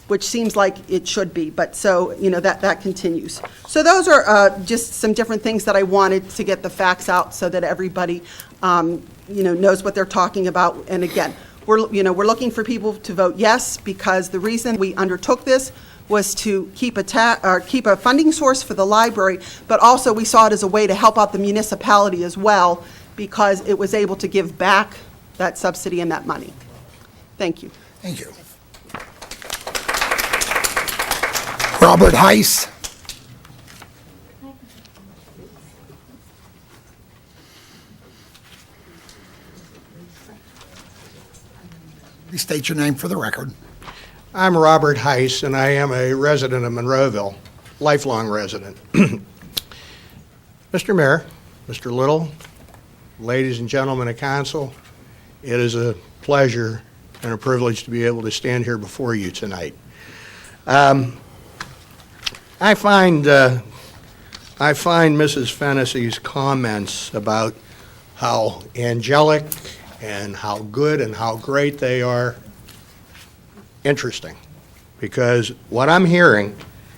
which seems like it should be, but so, that continues. So those are just some different things that I wanted to get the facts out so that everybody, knows what they're talking about. And again, we're looking for people to vote yes, because the reason we undertook this was to keep a funding source for the library, but also we saw it as a way to help out the municipality as well, because it was able to give back that subsidy and that money. Thank you. Thank you. Robert Heiss. Please state your name for the record. I'm Robert Heiss, and I am a resident of Monroeville, lifelong resident. Mr. Mayor, Mr. Little, ladies and gentlemen of council, it is a pleasure and a privilege to be able to stand here before you tonight. I find Mrs. Fennessy's comments about how angelic and how good and how great they are interesting, because what I'm hearing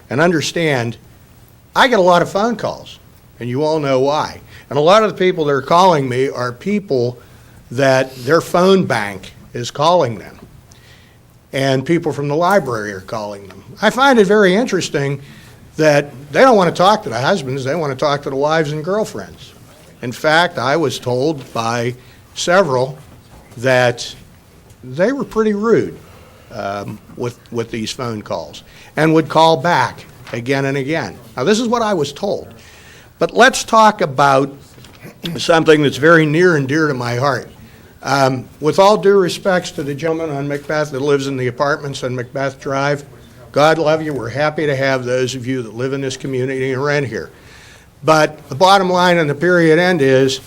and understand, I get a lot of phone calls, and you all know why. And a lot of the people that are calling me are people that their phone bank is calling them, and people from the library are calling them. I find it very interesting that they don't want to talk to the husbands, they want to talk to the wives and girlfriends. In fact, I was told by several that they were pretty rude with these phone calls and would call back again and again. Now, this is what I was told. But let's talk about something that's very near and dear to my heart. With all due respects to the gentleman on Macbeth that lives in the apartments on Macbeth Drive, God love you, we're happy to have those of you that live in this community and rent here. But the bottom line and the period end is,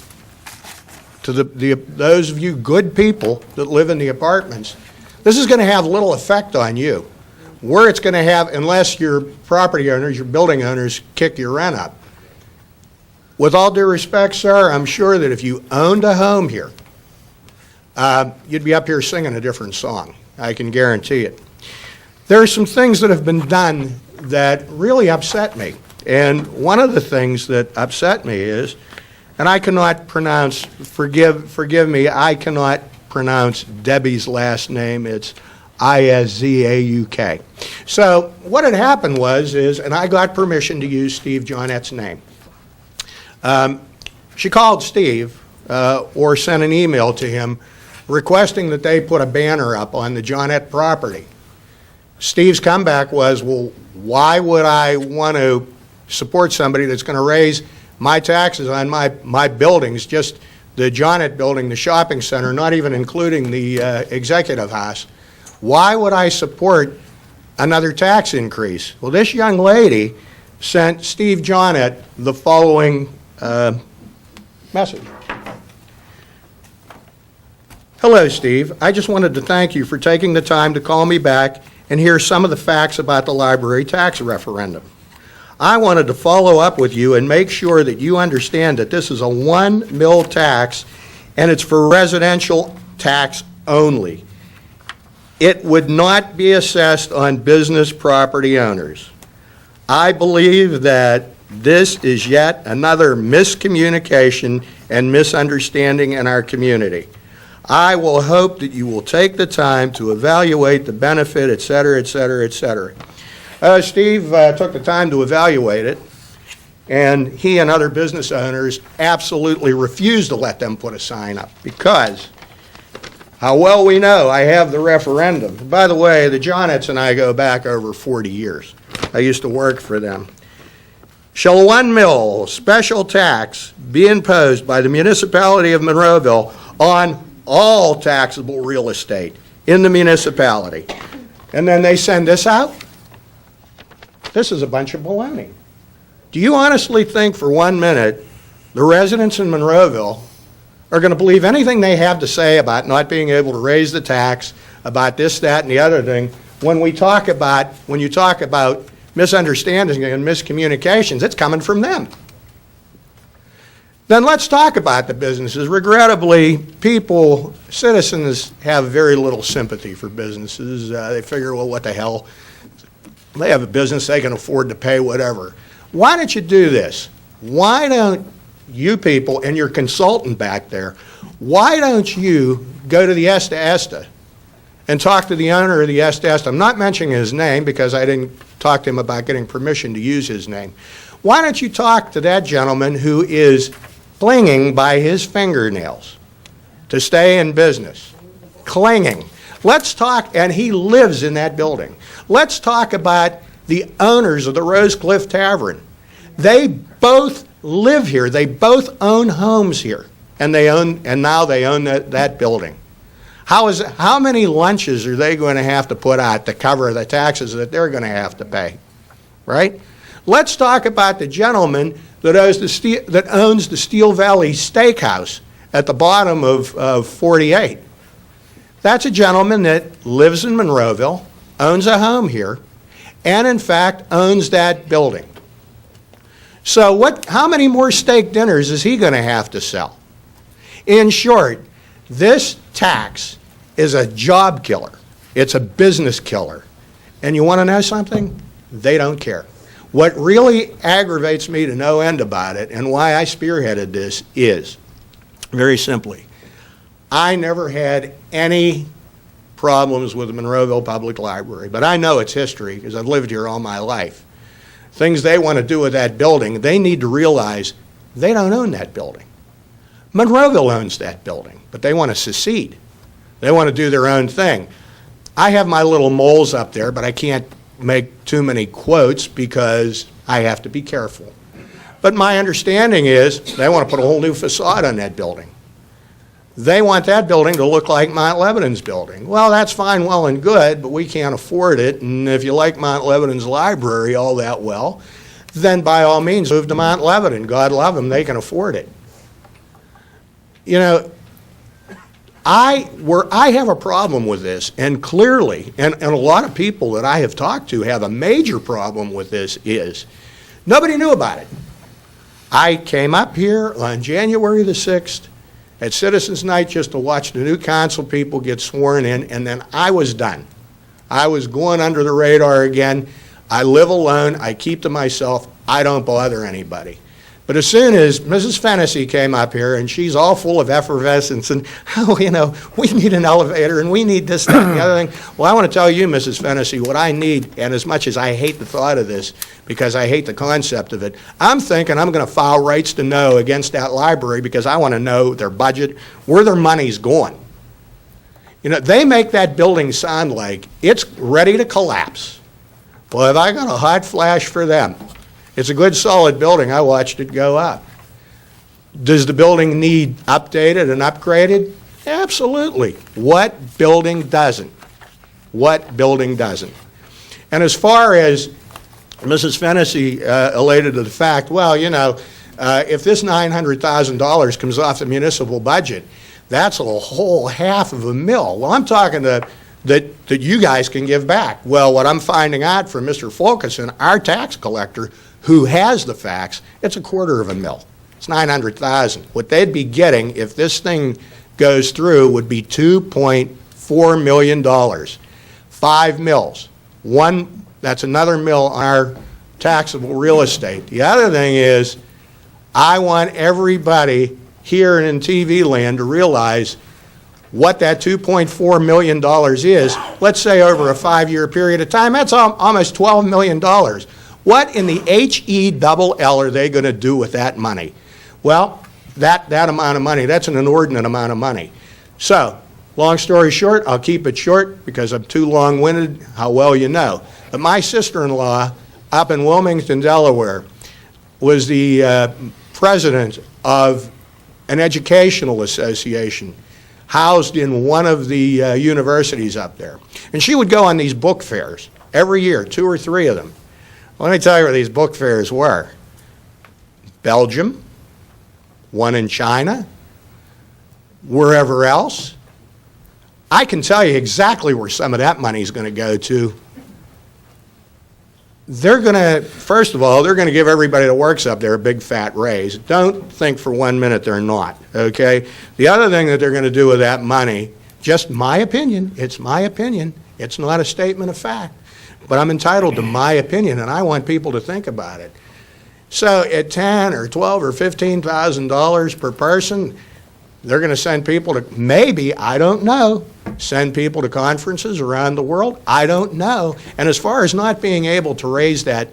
to those of you good people that live in the apartments, this is going to have little effect on you. Where it's going to have, unless your property owners, your building owners, kick your rent up. With all due respect, sir, I'm sure that if you owned a home here, you'd be up here singing a different song. I can guarantee it. There are some things that have been done that really upset me. And one of the things that upset me is, and I cannot pronounce, forgive me, I cannot pronounce Debbie's last name. It's Izzauk. So what had happened was, and I got permission to use Steve Johnnett's name. She called Steve or sent an email to him requesting that they put a banner up on the Johnette property. Steve's comeback was, well, why would I want to support somebody that's going to raise my taxes on my buildings, just the Johnette building, the shopping center, not even including the executive house? Why would I support another tax increase? Well, this young lady sent Steve Johnette the following message. Hello, Steve. I just wanted to thank you for taking the time to call me back and hear some of the facts about the library tax referendum. I wanted to follow up with you and make sure that you understand that this is a 1 mil tax and it's for residential tax only. It would not be assessed on business property owners. I believe that This is yet another miscommunication and misunderstanding in our community. I will hope that you will take the time to evaluate the benefit, et cetera, et cetera, et cetera. Steve took the time to evaluate it, and he and other business owners absolutely refused to let them put a sign up because how well we know, I have the referendum. By the way, the Johnnets and I go back over 40 years. I used to work for them. Shall 1 mil special tax be imposed by the municipality of Monroeville on all taxable real estate in the municipality? And then they send this out? This is a bunch of baloney. Do you honestly think for 1 minute the residents in Monroeville are going to believe anything they have to say about not being able to raise the tax, about this, that, and the other thing, when you talk about misunderstandings and miscommunications, it's coming from them? Then let's talk about the businesses. Regrettably, citizens have very little sympathy for businesses. They figure, well, what the hell? They have a business, they can afford to pay whatever. Why don't you do this? Why don't you people and your consultant back there, why don't you go to the Esta Esta and talk to the owner of the Esta Esta? I'm not mentioning his name because I didn't talk to him about getting permission to use his name. Why don't you talk to that gentleman who is clinging by his fingernails to stay in business? Clinging. Let's talk, and he lives in that building. Let's talk about the owners of the Rose Cliff Tavern. They both live here. They both own homes here, and now they own that building. How many lunches are they going to have to put out to cover the taxes that they're going to have to pay, right? Let's talk about the gentleman that owns the Steel Valley Steakhouse at the bottom of 48. That's a gentleman that lives in Monroeville, owns a home here, and in fact owns that building. So how many more steak dinners is he going to have to sell? In short, this tax is a job killer. It's a business killer. And you want to know something? They don't care. What really aggravates me to no end about it, and why I spearheaded this, is very simply, I never had any problems with the Monroeville Public Library, but I know its history because I've lived here all my life. Things they want to do with that building, they need to realize they don't own that building. Monroeville owns that building, but they want to secede. They want to do their own thing. I have my little moles up there, but I can't make too many quotes because I have to be careful. But my understanding is they want to put a whole new facade on that building. They want that building to look like Mount Lebanon's building. Well, that's fine, well, and good, but we can't afford it. And if you like Mount Lebanon's library all that well, then by all means move to Mount Lebanon. God love them, they can afford it. You know, I have a problem with this, and clearly, and a lot of people that I have talked to have a major problem with this, is nobody knew about it. I came up here on January the 6th at Citizens Night just to watch the new council people get sworn in, and then I was done. I was going under the radar again. I live alone. I keep to myself. I don't bother anybody. But as soon as Mrs. Fennessy came up here, and she's all full of effervescence, and, oh, you know, we need an elevator, and we need this, that, and the other thing. Well, I want to tell you, Mrs. Fennessy, what I need, and as much as I hate the thought of this, because I hate the concept of it, I'm thinking I'm going to file rights to know against that library because I want to know their budget, where their money's going. You know, they make that building sound like it's ready to collapse. Well, have I got a hot flash for them? It's a good, solid building. I watched it go up. Does the building need updated and upgraded? Absolutely. What building doesn't? What building doesn't? And as far as Mrs. Fennessy elated to the fact, well, you know, if this $900,000 comes off the municipal budget, that's a whole $500,000. Well, I'm talking that you guys can give back. Well, what I'm finding out from Mr. Fulkerson, our tax collector, who has the facts, it's $250,000. It's $900,000. What they'd be getting if this thing goes through would be $2.4 million. 5 mills. One, that's another mill on our taxable real estate. The other thing is, I want everybody here in TV land to realize what that $2.4 million is, let's say over a 5-year period of time. That's almost $12 million. What in the HELL are they going to do with that money? Well, that amount of money, that's an inordinate amount of money. So, long story short, I'll keep it short because I'm too long-winded, how well you know. But my sister-in-law up in Wilmington, Delaware, was the president of an educational association housed in one of the universities up there. And she would go on these book fairs every year, 2 or 3 of them. Let me tell you where these book fairs were. Belgium, one in China, wherever else. I can tell you exactly where some of that money is going to go to. They're going to, first of all, they're going to give everybody that works up there a big fat raise. Don't think for 1 minute they're not, okay? The other thing that they're going to do with that money, just my opinion, it's my opinion, it's not a statement of fact, but I'm entitled to my opinion, and I want people to think about it. So at $10,000 or $12,000 or $15,000 per person, they're going to send people to, maybe, I don't know, send people to conferences around the world. I don't know. And as far as not being able to raise that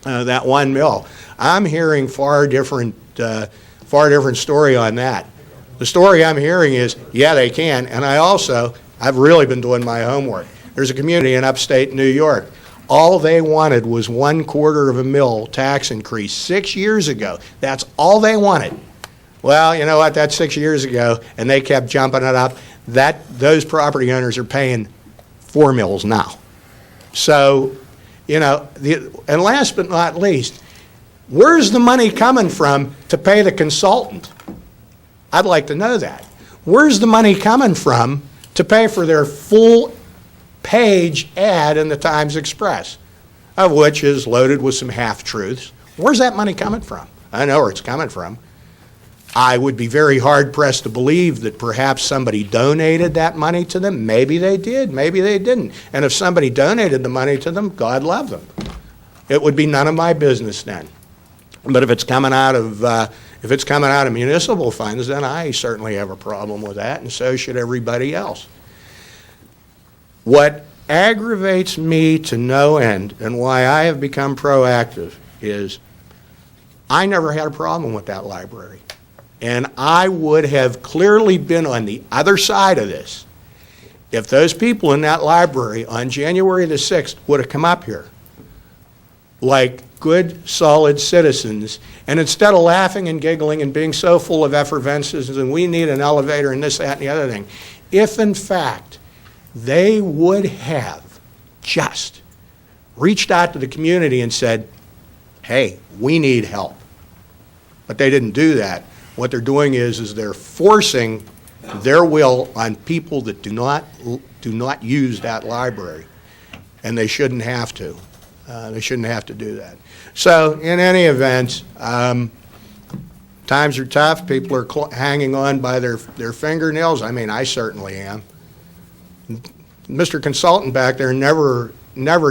$1 million, I'm hearing far different story on that. The story I'm hearing is, yeah, they can. And I've really been doing my homework. There's a community in upstate New York. All they wanted was $0.25 tax increase 6 years ago. That's all they wanted. Well, you know what, that's 6 years ago, and they kept jumping it up. Those property owners are paying $4 million now. So, you know, and last but not least, where's the money coming from to pay the consultant? I'd like to know that. Where's the money coming from to pay for their full-page ad in the Times Express, of which is loaded with some half-truths? Where's that money coming from? I know where it's coming from. I would be very hard-pressed to believe that perhaps somebody donated that money to them. Maybe they did, maybe they didn't. And if somebody donated the money to them, God love them. It would be none of my business then. But if it's coming out of municipal funds, then I certainly have a problem with that, and so should everybody else. What aggravates me to no end, and why I have become proactive, is I never had a problem with that library. And I would have clearly been on the other side of this if those people in that library on January the 6th would have come up here like good, solid citizens, and instead of laughing and giggling and being so full of effervescence and we need an elevator and this, that, and the other thing, if in fact they would have just reached out to the community and said, hey, we need help. But they didn't do that. What they're doing is they're forcing their will on people that do not use that library, and they shouldn't have to. They shouldn't have to do that. So, in any event, times are tough. People are hanging on by their fingernails. I mean, I certainly am. Mr. Consultant back there never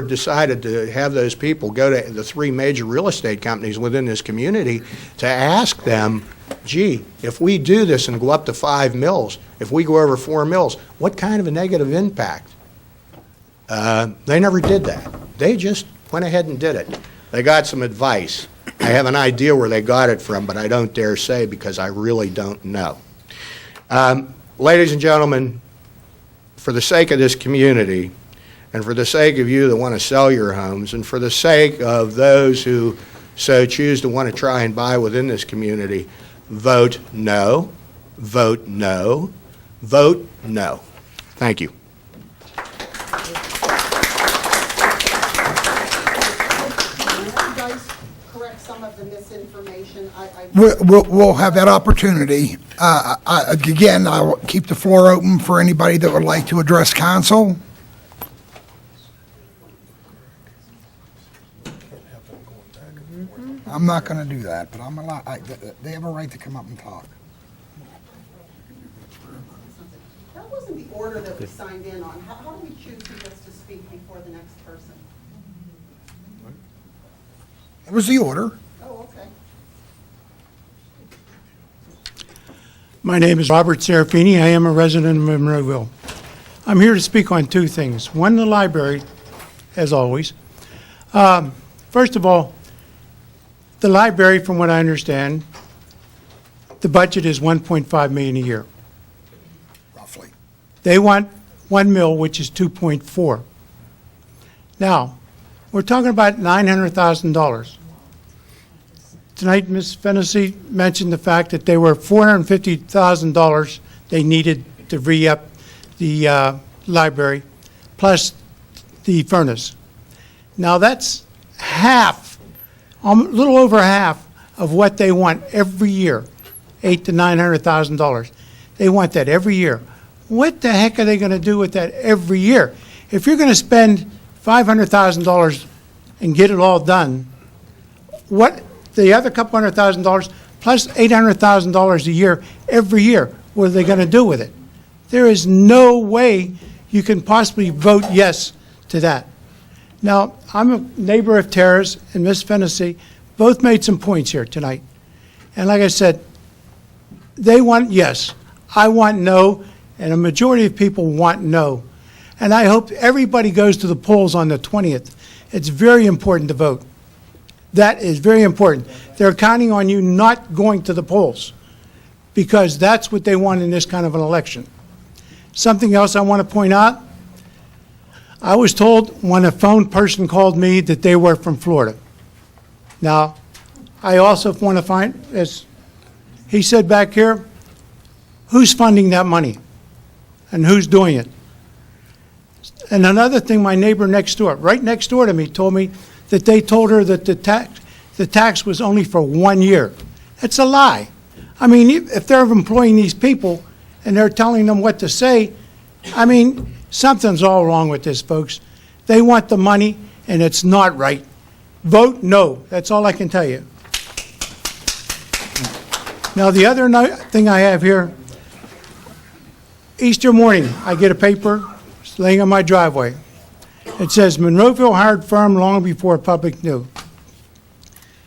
decided to have those people go to the 3 major real estate companies within this community to ask them, gee, if we do this and go up to 5 mils, if we go over 4 mils, what kind of a negative impact? They never did that. They just went ahead and did it. They got some advice. I have an idea where they got it from, but I don't dare say because I really don't know. Ladies and gentlemen, for the sake of this community, and for the sake of you that want to sell your homes, and for the sake of those who so choose to want to try and buy within this community, vote no, vote no, vote no. Thank you. Correct some of the misinformation. We'll have that opportunity. Again, I will keep the floor open for anybody that would like to address council. I'm not going to do that, but they have a right to come up and talk. That wasn't the order that we signed in on. How do we choose who gets to speak before the next person? It was the order. My name is Robert Serafini. I am a resident of Monroeville. I'm here to speak on two things. One, the library, as always. First of all, the library, from what I understand, the budget is $1.5 million a year. Roughly. They want 1 mil, which is 2.4. Now, we're talking about $900,000. Tonight, Ms. Fennessy mentioned the fact that they were $450,000 they needed to re-up the library, plus the furnace. Now, that's half, a little over half of what they want every year, $800,000 to $900,000. They want that every year. What the heck are they going to do with that every year? If you're going to spend $500,000 and get it all done, what the other couple $100,000 plus $800,000 a year every year, what are they going to do with it? There is no way you can possibly vote yes to that. Now, I'm a neighbor of Tara's, and Ms. Fennessy both made some points here tonight. And like I said, they want yes. I want no, and a majority of people want no. And I hope everybody goes to the polls on the 20th. It's very important to vote. That is very important. They're counting on you not going to the polls because that's what they want in this kind of an election. Something else I want to point out, I was told when a phone person called me that they were from Florida. Now, I also want to find, as he said back here, who's funding that money and who's doing it? And another thing, my neighbor next door, right next door to me, told me that they told her that the tax was only for 1 year. It's a lie. I mean, if they're employing these people and they're telling them what to say, I mean, something's all wrong with this, folks. They want the money, and it's not right. Vote no. That's all I can tell you. Now, the other thing I have here, Easter morning, I get a paper laying on my driveway. It says, Monroeville hired firm long before public knew.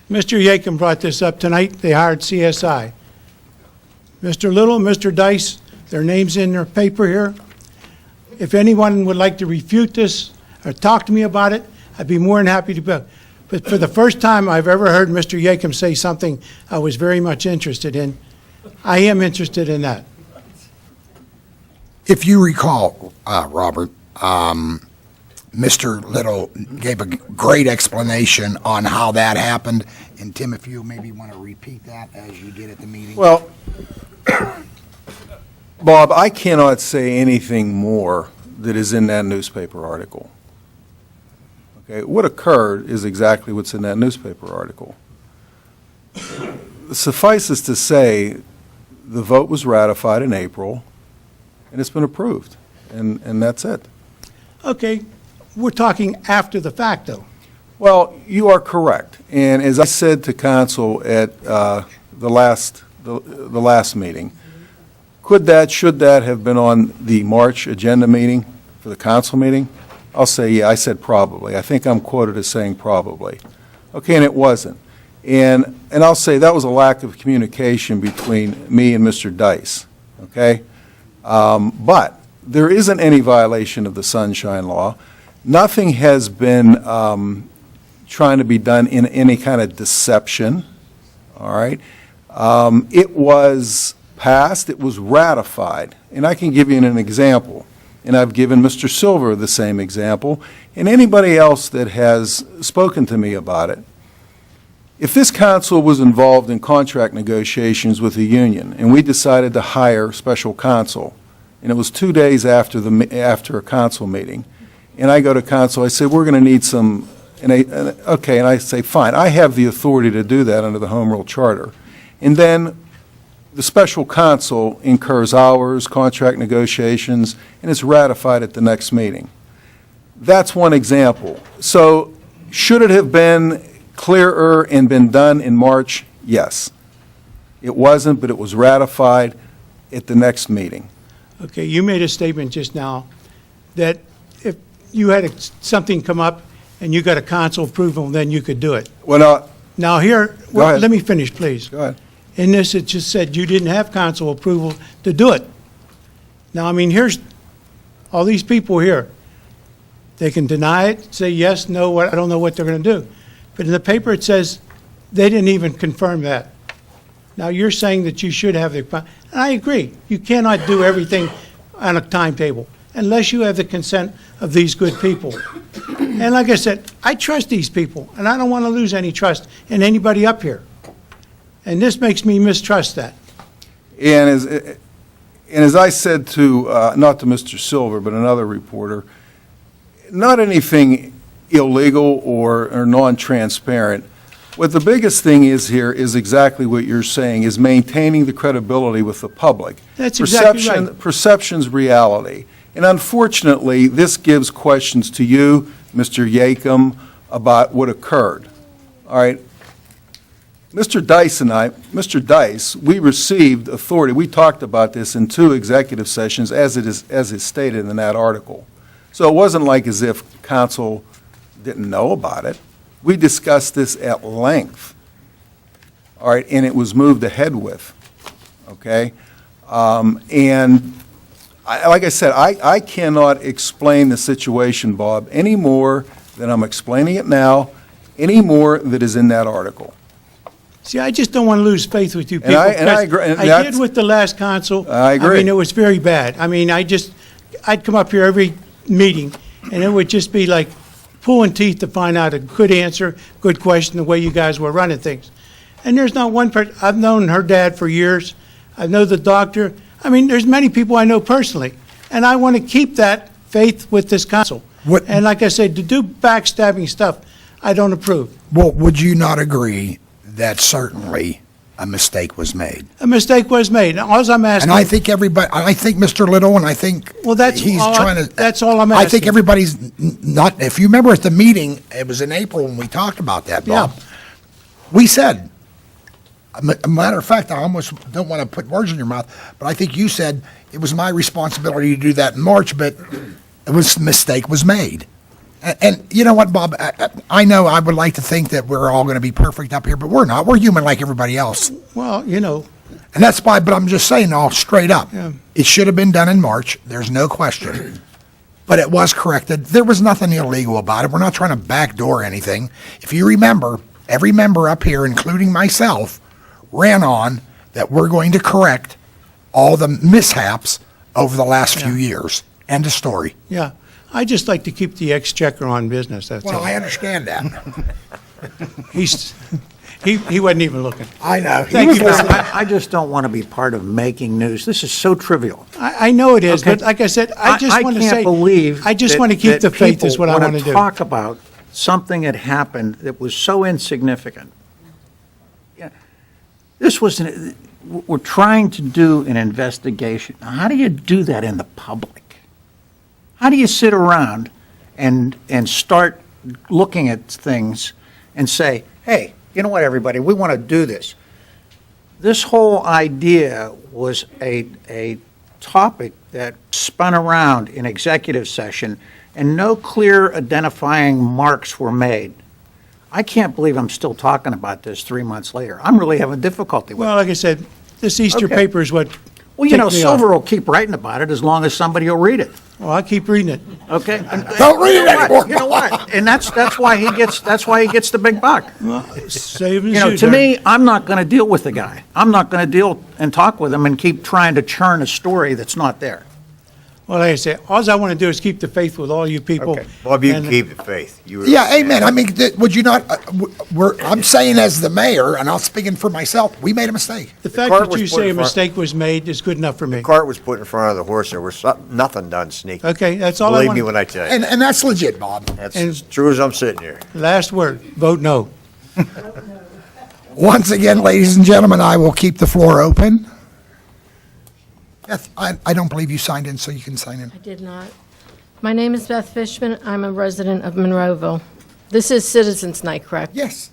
Mr. Yakin brought this up tonight. They hired CSI. Mr. Little, Mr. Dice, their names in their paper here. If anyone would like to refute this or talk to me about it, I'd be more than happy to. But for the first time I've ever heard Mr. Yakin say something I was very much interested in. I am interested in that. If you recall, Robert, Mr. Little gave a great explanation on how that happened. And Tim, if you maybe want to repeat that as you did at the meeting. Well, Bob, I cannot say anything more that is in that newspaper article. Okay, what occurred is exactly what's in that newspaper article. Suffices to say, the vote was ratified in April, and it's been approved, and that's it. Okay, we're talking after the fact, though. Well, you are correct, and as I said to council at the last meeting, should that have been on the March agenda meeting for the council meeting? I'll say, yeah, I said probably. I think I'm quoted as saying probably. Okay, and it wasn't. And I'll say that was a lack of communication between me and Mr. Dice, okay? But there isn't any violation of the Sunshine Law. Nothing has been trying to be done in any kind of deception, all right? It was passed, it was ratified, and I can give you an example. And I've given Mr. Silver the same example, and anybody else that has spoken to me about it. If this council was involved in contract negotiations with a union, and we decided to hire special counsel, and it was 2 days after a council meeting, and I go to council, I say, we're going to need some, and I say, fine, I have the authority to do that under the Home Rule Charter. And then the special counsel incurs hours, contract negotiations, and it's ratified at the next meeting. That's one example. So should it have been clearer and been done in March? Yes. It wasn't, but it was ratified at the next meeting. Okay, you made a statement just now that if you had something come up and you got a council approval, then you could do it. Well, now, Now here, Go ahead. let me finish, please. go ahead. In this, it just said you didn't have council approval to do it. Now, I mean, here's, all these people here, they can deny it, say yes, no, I don't know what they're going to do. But in the paper, it says they didn't even confirm that. Now, you're saying that you should have the, and I agree, you cannot do everything on a timetable unless you have the consent of these good people. And like I said, I trust these people, and I don't want to lose any trust in anybody up here. And this makes me mistrust that. And as I said to, not to Mr. Silver, but another reporter, not anything illegal or non-transparent. What the biggest thing is here is exactly what you're saying, is maintaining the credibility with the public. That's exactly right. Perception's reality. And unfortunately, this gives questions to you, Mr. Yakum, about what occurred. All right? Mr. Dice, we received authority. We talked about this in 2 executive sessions, as is stated in that article. So it wasn't like as if council didn't know about it. We discussed this at length, all right, and it was moved ahead with, okay? And like I said, I cannot explain the situation, Bob, any more than I'm explaining it now, any more that is in that article. See, I just don't want to lose faith with you people. And I agree. because I did with the last council. I agree. I mean, it was very bad. I mean, I'd come up here every meeting, and it would just be like pulling teeth to find out a good answer, good question, the way you guys were running things. And there's not one person, I've known her dad for years. I know the doctor. I mean, there's many people I know personally. And I want to keep that faith with this council. And like I said, to do backstabbing stuff, I don't approve. Well, would you not agree that certainly a mistake was made? A mistake was made. All I'm asking. And I think I think Mr. Little, and I think Well, that's he's all trying to. that's all I'm asking. I think everybody's not, if you remember at the meeting, it was in April when we talked about that, Bob. Yeah. We said, a matter of fact, I almost don't want to put words in your mouth, but I think you said it was my responsibility to do that in March, but a mistake was made. And you know what, Bob? I know I would like to think that we're all going to be perfect up here, but we're not. We're human like everybody else. Well, you know. And that's why, but I'm just saying all straight up. Yeah. It should have been done in March. There's no question. But it was corrected. There was nothing illegal about it. We're not trying to backdoor anything. If you remember, every member up here, including myself, ran on that we're going to correct all the mishaps over the last few years. End of story. Yeah. I just like to keep the exchequer on business, that's all. Well, I understand that. He wasn't even looking. I know. Thank you, Listen, I just don't want to be part of making news. This is so trivial. I know it is, Okay. but like I said, I just want to say. I can't believe I just that- want to keep that the faith is people what I want to wanna do. talk about something that happened that was so insignificant. Yeah. This was, we're trying to do an investigation. Now, how do you do that in the public? How do you sit around and start looking at things and say, hey, you know what, everybody, we want to do this. This whole idea was a topic that spun around in executive session, and no clear identifying marks were made. I can't believe I'm still talking about this 3 months later. I'm really having difficulty with it. Well, like I said, this Easter Okay. paper is what. Well, you know, ticked me off. Silver will keep writing about it as long as somebody will read it. Well, I'll keep reading it. Okay? Don't read it anymore. You know what? And that's why he gets the big buck. Save his You know, shoes to there. me, I'm not going to deal with the guy. I'm not going to deal and talk with him and keep trying to churn a story that's not there. Well, like I said, all I want to do is keep the faith with all you people. Okay, Bob, you And- can keep the faith. You Yeah, amen. I mean, would you not, I'm saying as the mayor, and I'm speaking for myself, we made a mistake. The fact cart that was you put say a in front- mistake was made is good enough for me. cart was put in front of the horse. There was nothing done sneaky. Okay, that's all I Believe want. me when I tell you. And that's legit, Bob. That's and- as true as I'm sitting here. Last word, vote no. Once again, ladies and gentlemen, I will keep the floor open. Beth, I don't believe you signed in, so you can sign in. I did not. My name is Beth Fishman. I'm a resident of Monroeville. This is Citizens Night, correct? Yes.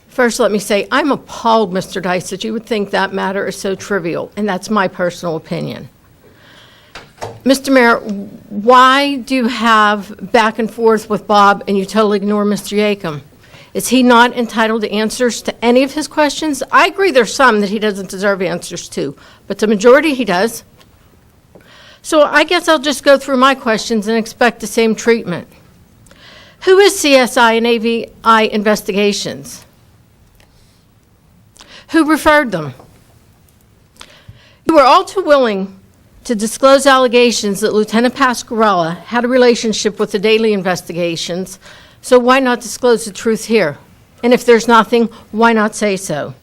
First, let me say, I'm appalled, Mr. Dice, that you would think that matter is so trivial, and that's my personal opinion. Mr. Mayor, why do you have back and forth with Bob and you totally ignore Mr. Yacom? Is he not entitled to answers to any of his questions? I agree there's some that he doesn't deserve answers to, but the majority he does. So I guess I'll just go through my questions and expect the same treatment. Who is CSI and AVI Investigations? Who referred them? You were all too willing to disclose allegations that Lieutenant Pasquarella had a relationship with the daily investigations, so why not disclose the truth here? And if there's nothing, why not say so?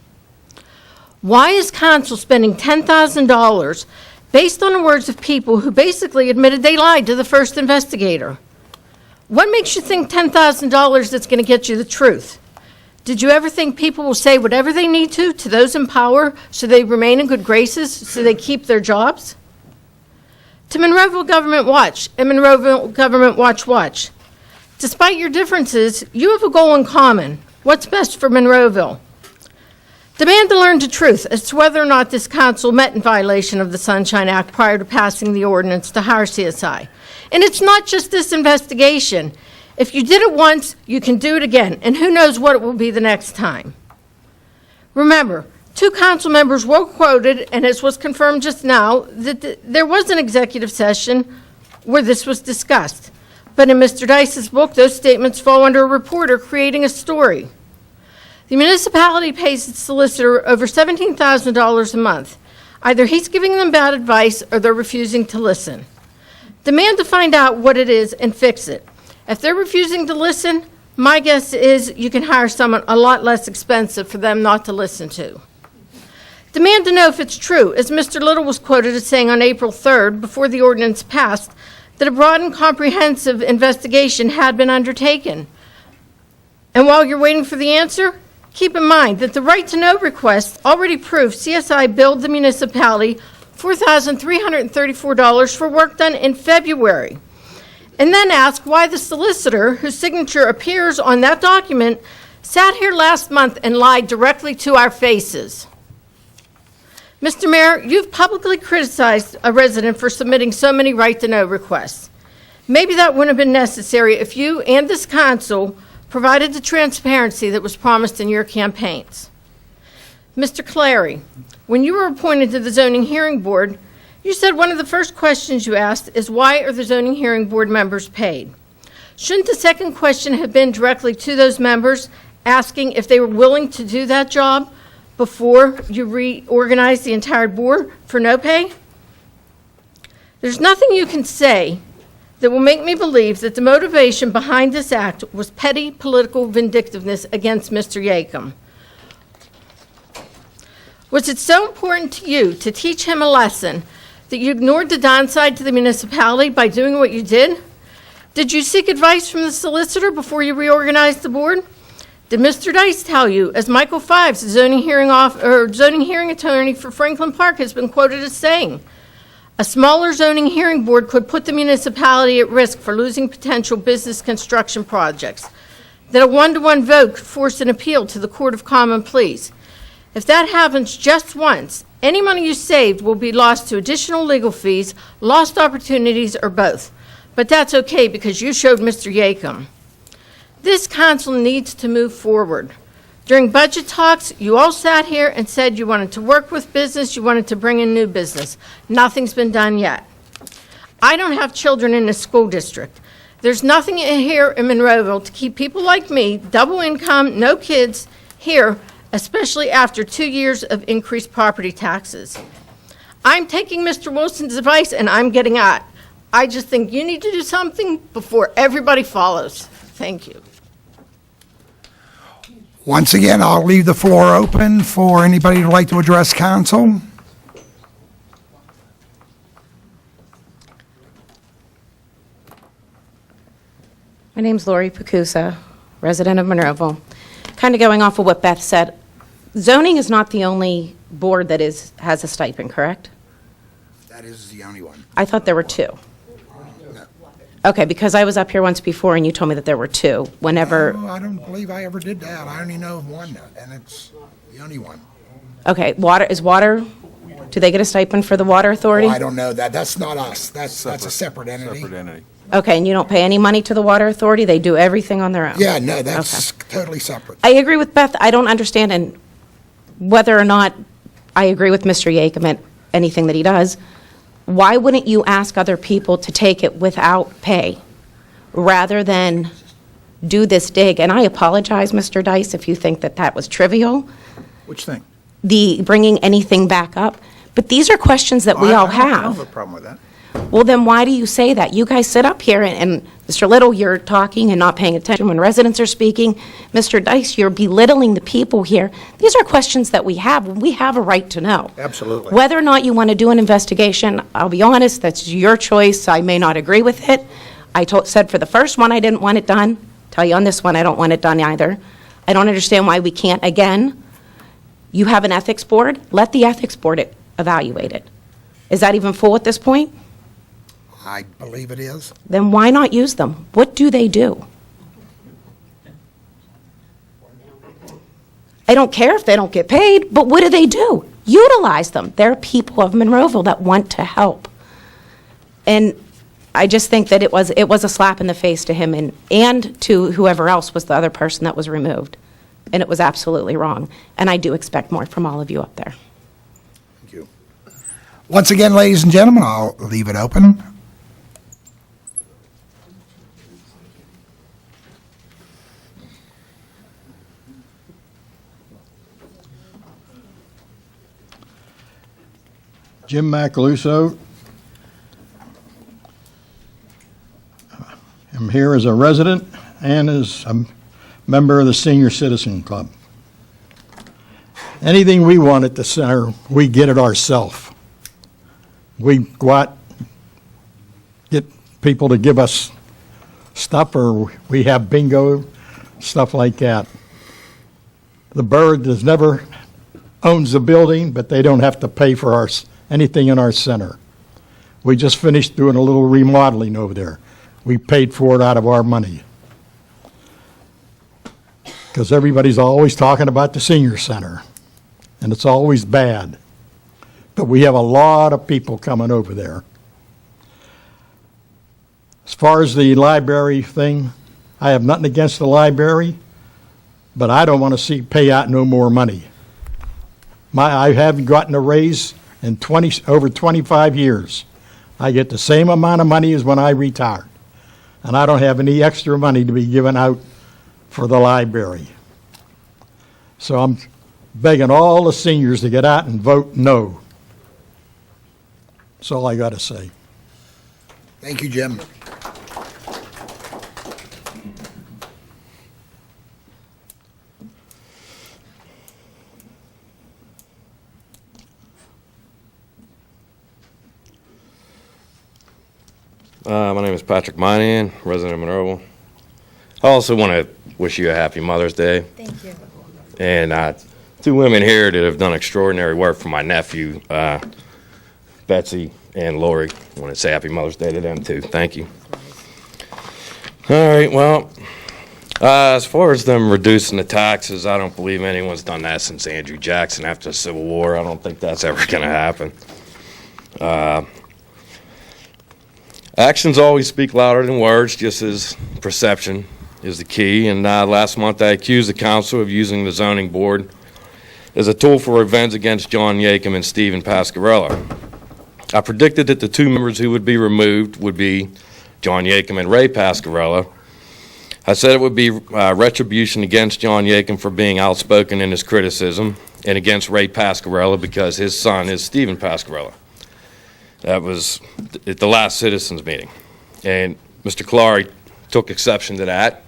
Why is counsel spending $10,000 based on the words of people who basically admitted they lied to the first investigator? What makes you think $10,000 that's going to get you the truth? Did you ever think people will say whatever they need to those in power so they remain in good graces, so they keep their jobs? To Monroeville Government Watch and Monroeville Government Watch. Despite your differences, you have a goal in common. What's best for Monroeville? Demand to learn the truth as to whether or not this council met in violation of the Sunshine Act prior to passing the ordinance to hire CSI. And it's not just this investigation. If you did it once, you can do it again, and who knows what it will be the next time. Remember, 2 council members were quoted, and as was confirmed just now, that there was an executive session where this was discussed. But in Mr. Dice's book, those statements fall under a reporter creating a story. The municipality pays its solicitor over $17,000 a month. Either he's giving them bad advice or they're refusing to listen. Demand to find out what it is and fix it. If they're refusing to listen, my guess is you can hire someone a lot less expensive for them not to listen to. Demand to know if it's true, as Mr. Little was quoted as saying on April 3rd, before the ordinance passed, that a broad and comprehensive investigation had been undertaken. And while you're waiting for the answer, keep in mind that the right to know request already proved CSI billed the municipality $4,334 for work done in February. And then ask why the solicitor, whose signature appears on that document, sat here last month and lied directly to our faces. Mr. Mayor, you've publicly criticized a resident for submitting so many right-to-know requests. Maybe that wouldn't have been necessary if you and this council provided the transparency that was promised in your campaigns. Mr. Clary, when you were appointed to the Zoning Hearing Board, you said one of the first questions you asked is why are the Zoning Hearing Board members paid? Shouldn't the second question have been directly to those members, asking if they were willing to do that job before you reorganize the entire board for no pay? There's nothing you can say that will make me believe that the motivation behind this act was petty political vindictiveness against Mr. Yacom. Was it so important to you to teach him a lesson that you ignored the downside to the municipality by doing what you did? Did you seek advice from the solicitor before you reorganized the board? Did Mr. Dice tell you, as Michael Fives, the zoning hearing attorney for Franklin Park, has been quoted as saying, a smaller zoning hearing board could put the municipality at risk for losing potential business construction projects, that a 1-to-1 vote could force an appeal to the Court of Common Pleas. If that happens just once, any money you saved will be lost to additional legal fees, lost opportunities, or both. But that's okay because you showed Mr. Yacom. This council needs to move forward. During budget talks, you all sat here and said you wanted to work with business, you wanted to bring in new business. Nothing's been done yet. I don't have children in the school district. There's nothing in here in Monroeville to keep people like me, double income, no kids, here, especially after 2 years of increased property taxes. I'm taking Mr. Wilson's advice and I'm getting out. I just think you need to do something before everybody follows. Thank you. Once again, I'll leave the floor open for anybody who'd like to address council. My name's Lori Pacusa, resident of Monroeville. Kind of going off of what Beth said, zoning is not the only board that has a stipend, correct? That is the only one. I thought there were 2. Okay, because I was up here once before and you told me that there were 2. Whenever. No, I don't believe I ever did that. I only know of one, and it's the only one. Okay, water is water Do they get a stipend for the water authority? Oh, I don't know that. That's not us. That's a separate entity. Separate entity. Okay, and you don't pay any money to the water authority? They do everything on their own? Yeah, no, that's totally separate. I agree with Beth. I don't understand and whether or not I agree with Mr. Yakem at anything that he does. Why wouldn't you ask other people to take it without pay rather than do this dig? And I apologize, Mr. Dice, if you think that that was trivial, Which thing? the bringing anything back up. But these are questions that we all I don't have. have a problem with that. Well, then why do you say that? You guys sit up here and Mr. Little, you're talking and not paying attention when residents are speaking. Mr. Dice, you're belittling the people here. These are questions that we have. We have a right to know. Absolutely. Whether or not you want to do an investigation, I'll be honest, that's your choice. I may not agree with it. Said for the first one, I didn't want it done. Tell you on this one, I don't want it done either. I don't understand why we can't, again, you have an ethics board, let the ethics board evaluate it. Is that even full at this point? I believe it is. Then why not use them? What do they do? I don't care if they don't get paid, but what do they do? Utilize them. They're people of Monroeville that want to help. And I just think that it was a slap in the face to him and to whoever else was the other person that was removed. And it was absolutely wrong. And I do expect more from all of you up there. Thank you. Once again, ladies and gentlemen, I'll leave it open. Jim Macaluso. I'm here as a resident and as a member of the Senior Citizen Club. Anything we want at the center, we get it ourselves. We go out, get people to give us stuff, or we have bingo, stuff like that. The borough does never owns the building, but they don't have to pay for anything in our center. We just finished doing a little remodeling over there. We paid for it out of our money. Because everybody's always talking about the senior center, and it's always bad. But we have a lot of people coming over there. As far as the library thing, I have nothing against the library, but I don't want to pay out no more money. I haven't gotten a raise in over 25 years. I get the same amount of money as when I retired. And I don't have any extra money to be given out for the library. So I'm begging all the seniors to get out and vote no. That's all I got to say. Thank you, Jim. My name is Patrick Moynihan, resident of Monroeville. I also want to wish you a happy Mother's Day. Thank you. And two women here that have done extraordinary work for my nephew, Betsy and Lori. I want to say happy Mother's Day to them too. Thank you. All right, well, as far as them reducing the taxes, I don't believe anyone's done that since Andrew Jackson after the Civil War. I don't think that's ever going to happen. Actions always speak louder than words, just as perception is the key. And last month I accused the council of using the zoning board as a tool for revenge against John Yakem and Stephen Pasquarella. I predicted that the two members who would be removed would be John Yakem and Ray Pasquarella. I said it would be retribution against John Yakem for being outspoken in his criticism, and against Ray Pasquarella because his son is Stephen Pasquarella. That was at the last citizens meeting. And Mr. Clark took exception to that,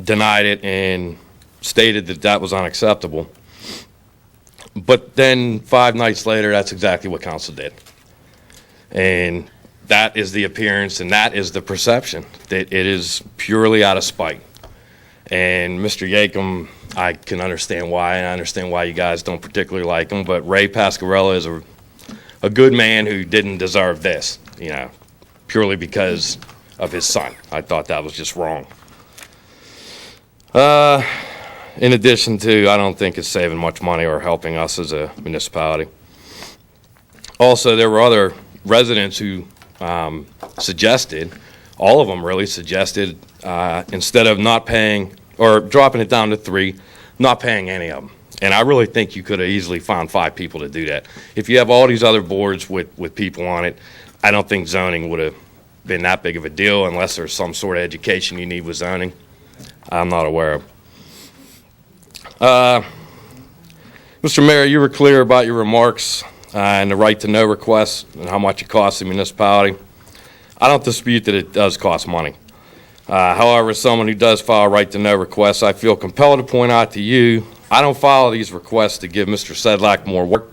denied it, and stated that that was unacceptable. But then 5 nights later, that's exactly what council did. And that is the appearance and that is the perception, that it is purely out of spite. And Mr. Yakem, I can understand why, and I understand why you guys don't particularly like him, but Ray Pasquarella is a good man who didn't deserve this, purely because of his son. I thought that was just wrong. in addition to, I don't think it's saving much money or helping us as a municipality. Also, there were other residents who suggested, all of them really suggested, instead of not paying, or dropping it down to 3, not paying any of them. And I really think you could have easily found 5 people to do that. If you have all these other boards with people on it, I don't think zoning would have been that big of a deal unless there's some sort of education you need with zoning. I'm not aware of. Mr. Mayor, you were clear about your remarks and the right to know requests and how much it costs the municipality. I don't dispute that it does cost money. However, as someone who does file right to know requests, I feel compelled to point out to you, I don't file these requests to give Mr. Sedlak more work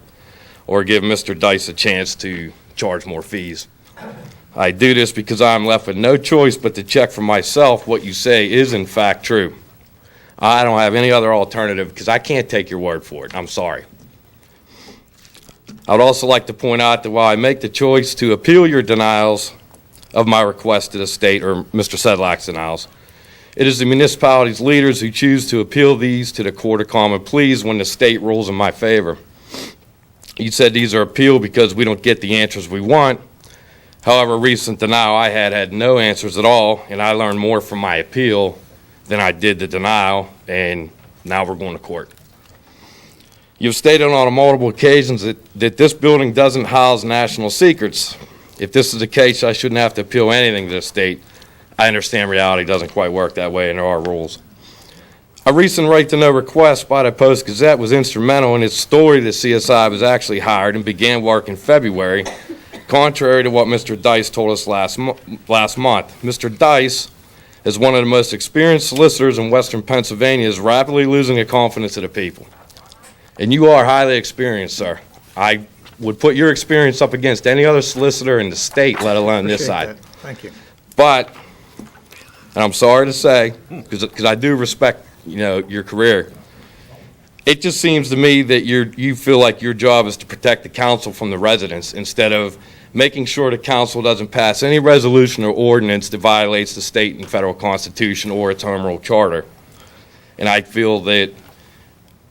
or give Mr. Dice a chance to charge more fees. I do this because I'm left with no choice but to check for myself what you say is in fact true. I don't have any other alternative because I can't take your word for it. I'm sorry. I would also like to point out that while I make the choice to appeal your denials of my request to the state, or Mr. Sedlak's denials, it is the municipality's leaders who choose to appeal these to the Court of Common Pleas when the state rules in my favor. You said these are appealed because we don't get the answers we want. However, recent denial I had no answers at all, and I learned more from my appeal than I did the denial, and now we're going to court. You've stated on multiple occasions that this building doesn't house national secrets. If this is the case, I shouldn't have to appeal anything to the state. I understand reality doesn't quite work that way, and there are rules. A recent right-to-know request by the Post-Gazette was instrumental in its story that CSI was actually hired and began work in February, contrary to what Mr. Dice told us last month. Mr. Dice, as one of the most experienced solicitors in Western Pennsylvania, is rapidly losing the confidence of the people. And you are highly experienced, sir. I would put your experience up against any other solicitor in the state, let alone this side. That. Thank you. But, and I'm sorry to say, because I do respect, your career, it just seems to me that you feel like your job is to protect the council from the residents instead of making sure the council doesn't pass any resolution or ordinance that violates the state and federal constitution or its home rule charter. And I feel that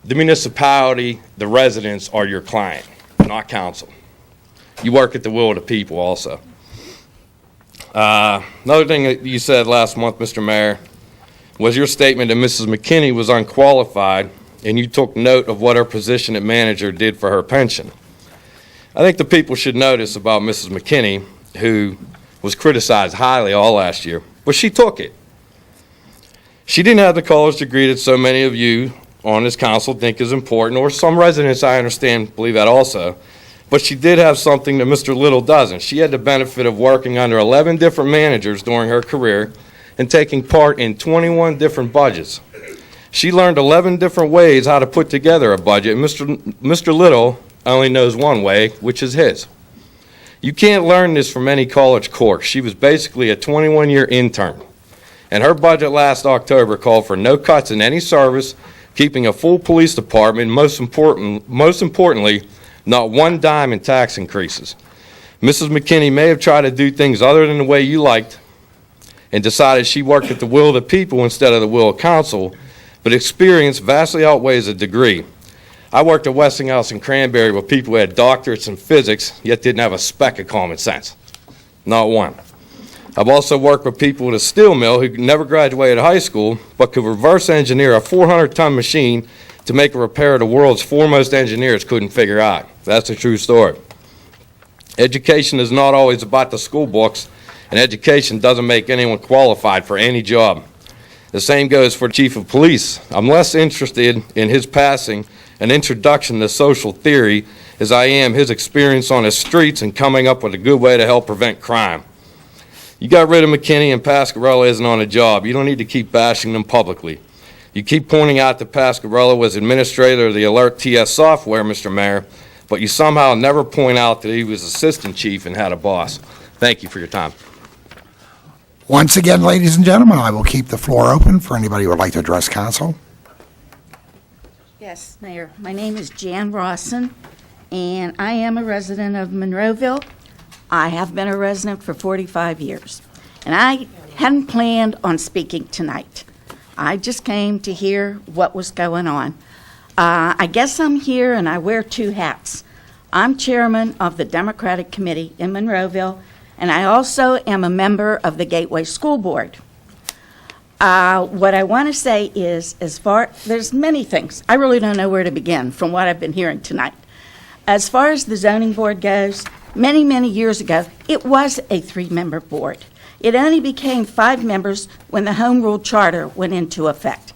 the municipality, the residents are your client, not council. You work at the will of the people also. Another thing that you said last month, Mr. Mayor, was your statement that Mrs. McKinney was unqualified, and you took note of what her position at manager did for her pension. I think the people should notice about Mrs. McKinney, who was criticized highly all last year, but she took it. She didn't have the college degree that so many of you on this council think is important, or some residents, I understand, believe that also. But she did have something that Mr. Little doesn't. She had the benefit of working under 11 different managers during her career and taking part in 21 different budgets. She learned 11 different ways how to put together a budget. Mr. Little only knows one way, which is his. You can't learn this from any college course. She was basically a 21-year intern. And her budget last October called for no cuts in any service, keeping a full police department, most importantly, not one dime in tax increases. Mrs. McKinney may have tried to do things other than the way you liked and decided she worked at the will of the people instead of the will of council, but experience vastly outweighs a degree. I worked at Westinghouse and Cranberry with people who had doctorates in physics, yet didn't have a speck of common sense. Not one. I've also worked with people at a steel mill who never graduated high school, but could reverse engineer a 400-ton machine to make a repair the world's foremost engineers couldn't figure out. That's a true story. Education is not always about the school books, and education doesn't make anyone qualified for any job. The same goes for the chief of police. I'm less interested in his passing an introduction to social theory as I am his experience on the streets and coming up with a good way to help prevent crime. You got rid of McKinney and Pasquarella isn't on the job. You don't need to keep bashing them publicly. You keep pointing out that Pasquarella was administrator of the Alert TS software, Mr. Mayor, but you somehow never point out that he was assistant chief and had a boss. Thank you for your time. Once again, ladies and gentlemen, I will keep the floor open for anybody who would like to address council. Yes, Mayor. My name is Jan Rawson, and I am a resident of Monroeville. I have been a resident for 45 years, and I hadn't planned on speaking tonight. I just came to hear what was going on. I guess I'm here and I wear two hats. I'm chairman of the Democratic Committee in Monroeville, and I also am a member of the Gateway School Board. What I want to say is, there's many things. I really don't know where to begin from what I've been hearing tonight. As far as the zoning board goes, many, many years ago, it was a 3-member board. It only became 5 members when the Home Rule Charter went into effect.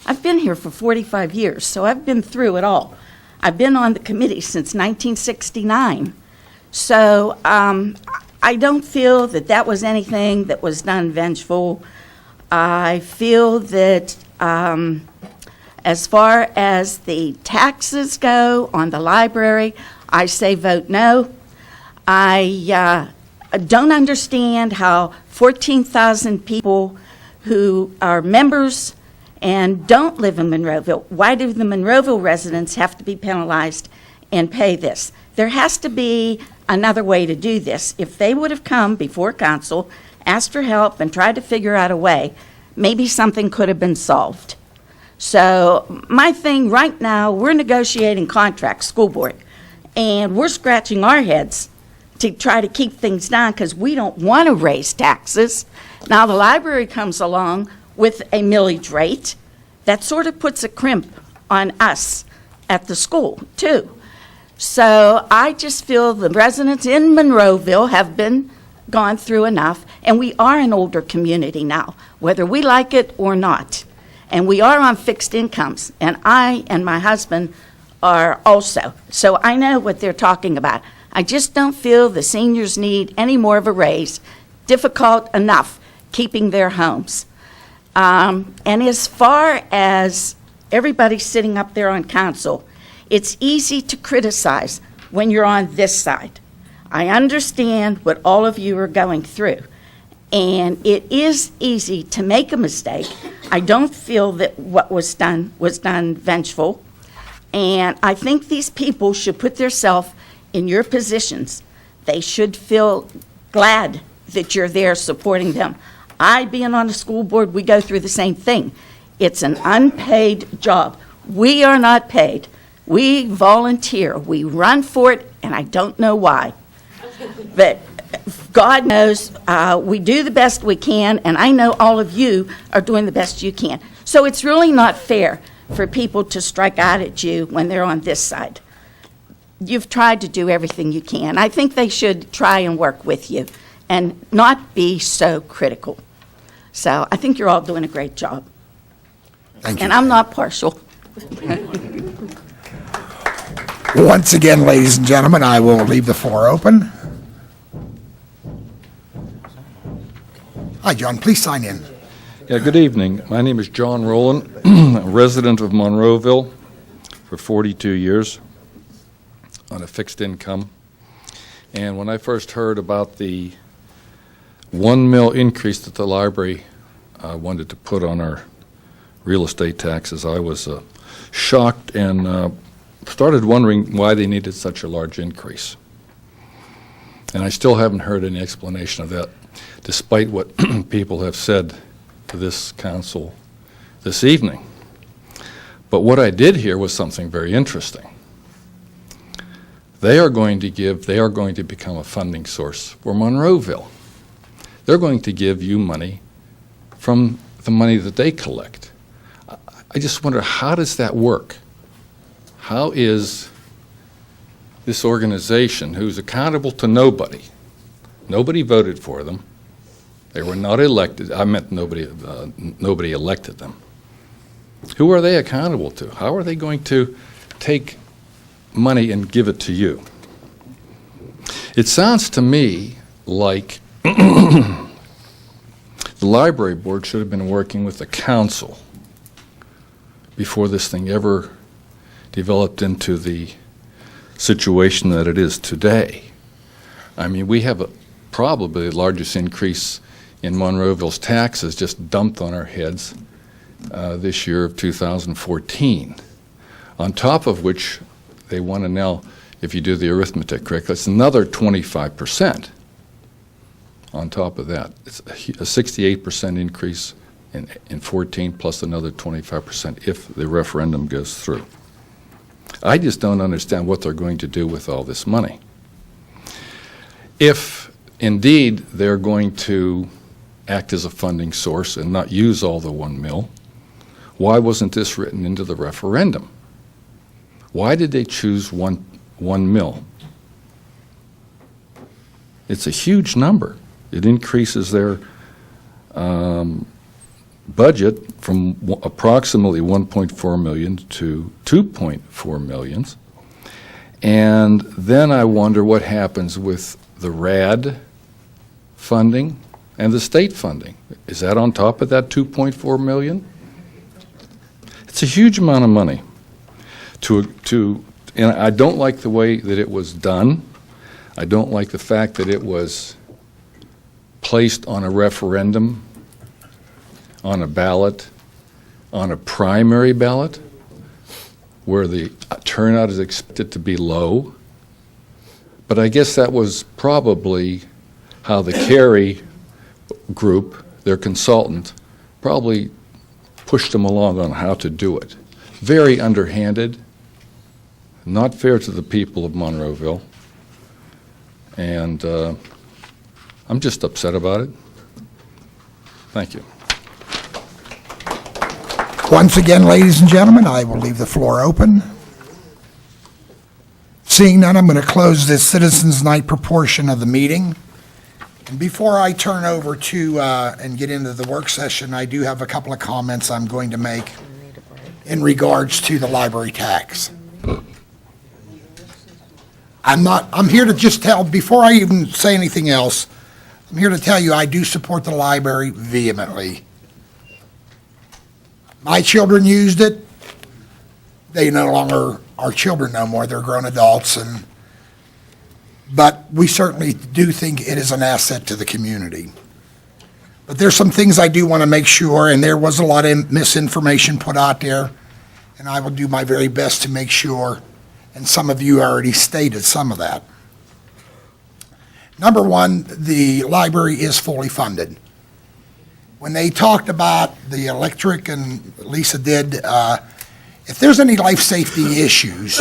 I've been here for 45 years, so I've been through it all. I've been on the committee since 1969. So I don't feel that that was anything that was done vengeful. I feel that as far as the taxes go on the library, I say vote no. I don't understand how 14,000 people who are members and don't live in Monroeville, why do the Monroeville residents have to be penalized and pay this? There has to be another way to do this. If they would have come before council, asked for help, and tried to figure out a way, maybe something could have been solved. So my thing right now, we're negotiating contracts, school board, and we're scratching our heads to try to keep things down because we don't want to raise taxes. Now the library comes along with a millage rate that sort of puts a crimp on us at the school too. So I just feel the residents in Monroeville have been gone through enough, and we are an older community now, whether we like it or not. And we are on fixed incomes, and I and my husband are also. So I know what they're talking about. I just don't feel the seniors need any more of a raise. Difficult enough keeping their homes. And as far as everybody sitting up there on council, it's easy to criticize when you're on this side. I understand what all of you are going through, and it is easy to make a mistake. I don't feel that what was done vengeful, and I think these people should put themselves in your positions. They should feel glad that you're there supporting them. I, being on the school board, we go through the same thing. It's an unpaid job. We are not paid. We volunteer. We run for it, and I don't know why. But God knows we do the best we can, and I know all of you are doing the best you can. So it's really not fair for people to strike out at you when they're on this side. You've tried to do everything you can. I think they should try and work with you and not be so critical. So I think you're all doing a great job. Thank you. And I'm not partial. Once again, ladies and gentlemen, I will leave the floor open. Hi, John, please sign in. Yeah, good evening. My name is John Rowland, a resident of Monroeville for 42 years on a fixed income. And when I first heard about the $1 million increase that the library wanted to put on our real estate taxes, I was shocked and started wondering why they needed such a large increase. And I still haven't heard any explanation of that, despite what people have said to this council this evening. But what I did hear was something very interesting. They are going to become a funding source for Monroeville. They're going to give you money from the money that they collect. I just wonder, how does that work? How is this organization, who's accountable to nobody voted for them, they were not elected, I meant nobody elected them. Who are they accountable to? How are they going to take money and give it to you? It sounds to me like the library board should have been working with the council before this thing ever developed into the situation that it is today. I mean, we have probably the largest increase in Monroeville's taxes just dumped on our heads this year of 2014, on top of which they want to now, if you do the arithmetic correctly, it's another 25% on top of that. It's a 68% increase in 14 plus another 25% if the referendum goes through. I just don't understand what they're going to do with all this money. If indeed they're going to act as a funding source and not use all the 1 mil, why wasn't this written into the referendum? Why did they choose 1 mil? It's a huge number. It increases their budget from approximately 1.4 million to 2.4 million. And then I wonder what happens with the RAD funding and the state funding. Is that on top of that 2.4 million? It's a huge amount of money. And I don't like the way that it was done. I don't like the fact that it was placed on a referendum, on a ballot, on a primary ballot, where the turnout is expected to be low. But I guess that was probably how the Kerry group, their consultant, probably pushed them along on how to do it. Very underhanded, not fair to the people of Monroeville, and I'm just upset about it. Thank you. Once again, ladies and gentlemen, I will leave the floor open. Seeing none, I'm going to close this Citizens Night proportion of the meeting. And before I turn over to and get into the work session, I do have a couple of comments I'm going to make in regards to the library tax. I'm here to just tell, before I even say anything else, I'm here to tell you I do support the library vehemently. My children used it. They no longer are children no more. They're grown adults, but we certainly do think it is an asset to the community. But there's some things I do want to make sure, and there was a lot of misinformation put out there, and I will do my very best to make sure, and some of you already stated some of that. Number one, the library is fully funded. When they talked about the electric, and Lisa did, if there's any life safety issues,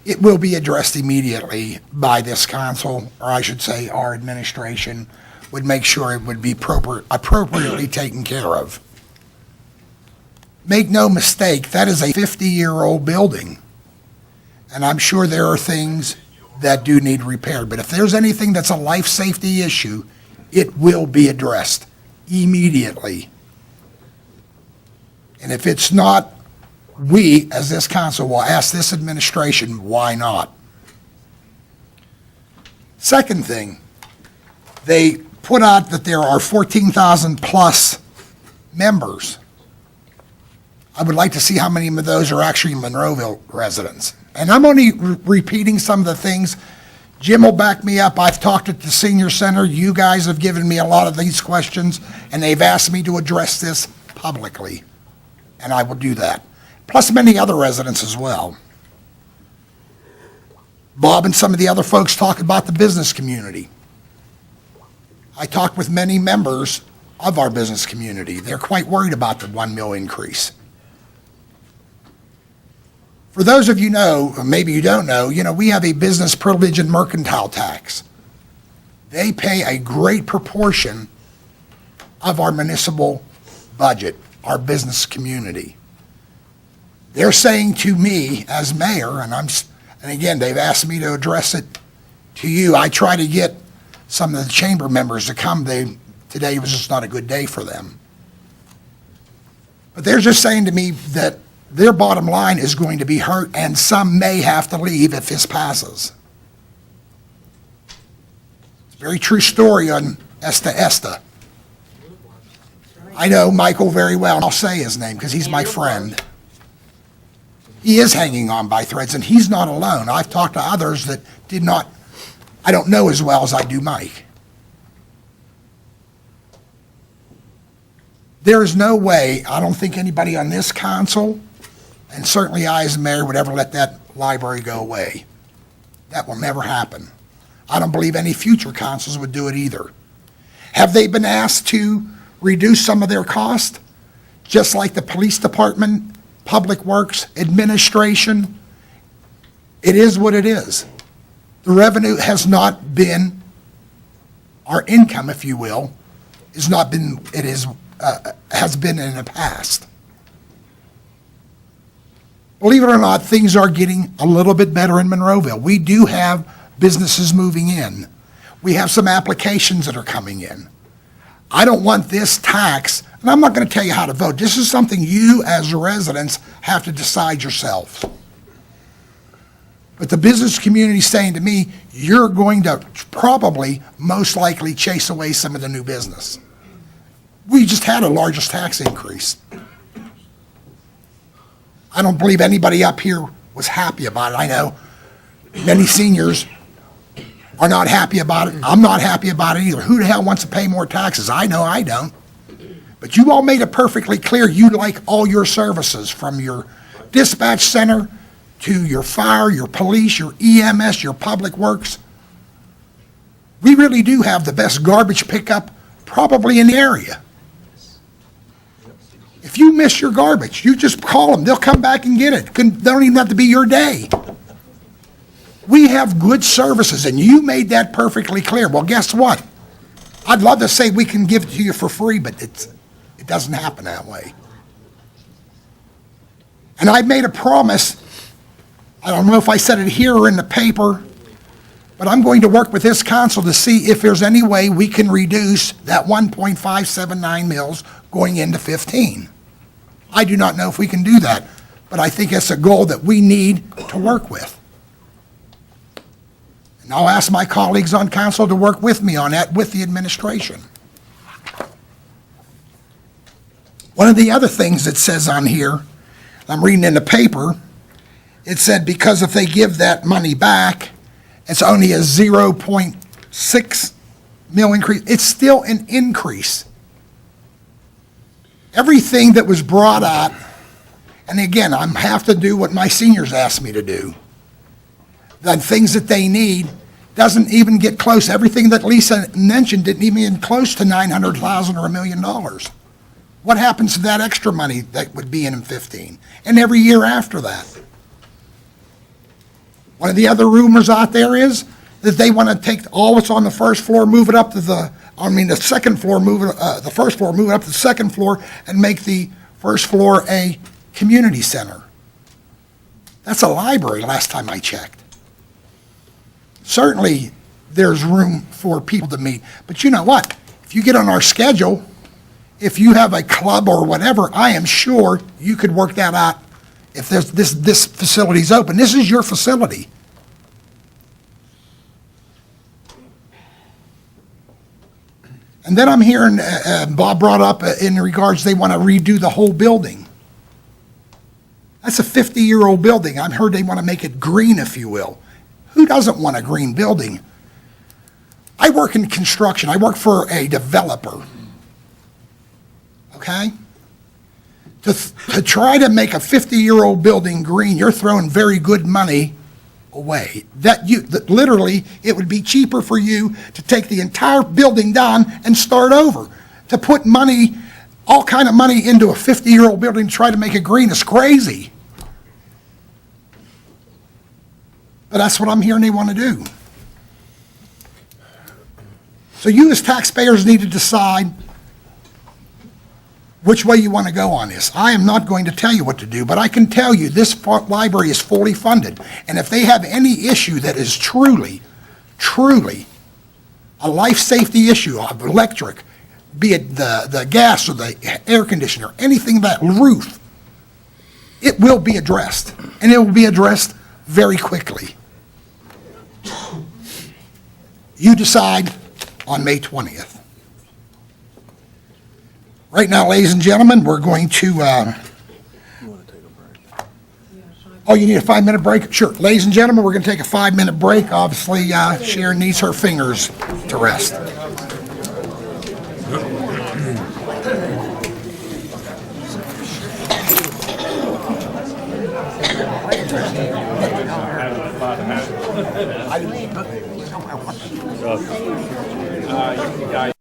it will be addressed immediately by this council, or I should say our administration would make sure it would be appropriately taken care of. Make no mistake, that is a 50-year-old building, and I'm sure there are things that do need repaired, but if there's anything that's a life safety issue, it will be addressed immediately. And if it's not, we, as this council, will ask this administration, why not? Second thing, they put out that there are 14,000 plus members. I would like to see how many of those are actually Monroeville residents. And I'm only repeating some of the things. Jim will back me up. I've talked at the senior center. You guys have given me a lot of these questions, and they've asked me to address this publicly, and I will do that. Plus many other residents as well. Bob and some of the other folks talk about the business community. I talked with many members of our business community. They're quite worried about the 1 mil increase. For those of you know, or maybe you don't know, we have a business privilege and mercantile tax. They pay a great proportion of our municipal budget, our business community. They're saying to me as mayor, and again, they've asked me to address it to you. I try to get some of the chamber members to come. Today was just not a good day for them. But they're just saying to me that their bottom line is going to be hurt, and some may have to leave if this passes. It's a very true story on Esta. I know Michael very well, and I'll say his name because he's my friend. He is hanging on by threads, and he's not alone. I've talked to others that I don't know as well as I do Mike. There is no way, I don't think anybody on this council, and certainly I as mayor, would ever let that library go away. That will never happen. I don't believe any future councils would do it either. Have they been asked to reduce some of their cost, just like the police department, public works, administration. It is what it is. The revenue has not been, our income, if you will, has not been, it is, has been in the past. Believe it or not, things are getting a little bit better in Monroeville. We do have businesses moving in. We have some applications that are coming in. I don't want this tax, and I'm not going to tell you how to vote. This is something you as residents have to decide yourself. But the business community is saying to me, you're going to probably, most likely, chase away some of the new business. We just had a largest tax increase. I don't believe anybody up here was happy about it. I know many seniors are not happy about it. I'm not happy about it either. Who the hell wants to pay more taxes? I know I don't. But you all made it perfectly clear you like all your services, from your dispatch center to your fire, your police, your EMS, your public works. We really do have the best garbage pickup probably in the area. If you miss your garbage, you just call them. They'll come back and get it. They don't even have to be your day. We have good services, and you made that perfectly clear. Well, guess what? I'd love to say we can give it to you for free, but it doesn't happen that way. And I made a promise. I don't know if I said it here or in the paper, but I'm going to work with this council to see if there's any way we can reduce that 1.579 mils going into 15. I do not know if we can do that, but I think it's a goal that we need to work with. And I'll ask my colleagues on council to work with me on that with the administration. One of the other things it says on here, I'm reading in the paper, it said because if they give that money back, it's only a 0.6 mil increase. It's still an increase. Everything that was brought up, and again, I have to do what my seniors asked me to do. The things that they need doesn't even get close. Everything that Lisa mentioned didn't even get close to $900,000 or $1 million. What happens to that extra money that would be in 15? And every year after that. One of the other rumors out there is that they want to take all that's on the first floor, move it up to the second floor, the first floor, move it up to the second floor, and make the first floor a community center. That's a library last time I checked. Certainly, there's room for people to meet. But you know what? If you get on our schedule, if you have a club or whatever, I am sure you could work that out if there's this facility's open. This is your facility. And then I'm hearing Bob brought up in regards they want to redo the whole building. That's a 50-year-old building. I've heard they want to make it green, if you will. Who doesn't want a green building? I work in construction. I work for a developer. Okay? To try to make a 50-year-old building green, you're throwing very good money away. That literally, it would be cheaper for you to take the entire building down and start over. To put money, all kind of money into a 50-year-old building to try to make it green is crazy. But that's what I'm hearing they want to do. So you as taxpayers need to decide which way you want to go on this. I am not going to tell you what to do, but I can tell you this library is fully funded. And if they have any issue that is truly a life safety issue of electric, be it the gas or the air conditioner, anything that roof, it will be addressed. And it will be addressed very quickly. You decide on May 20th. Right now, ladies and gentlemen, we're going to, oh, you need a 5-minute break? Sure. Ladies and gentlemen, we're going to take a 5-minute break. Obviously, Sharon needs her fingers to rest. You guys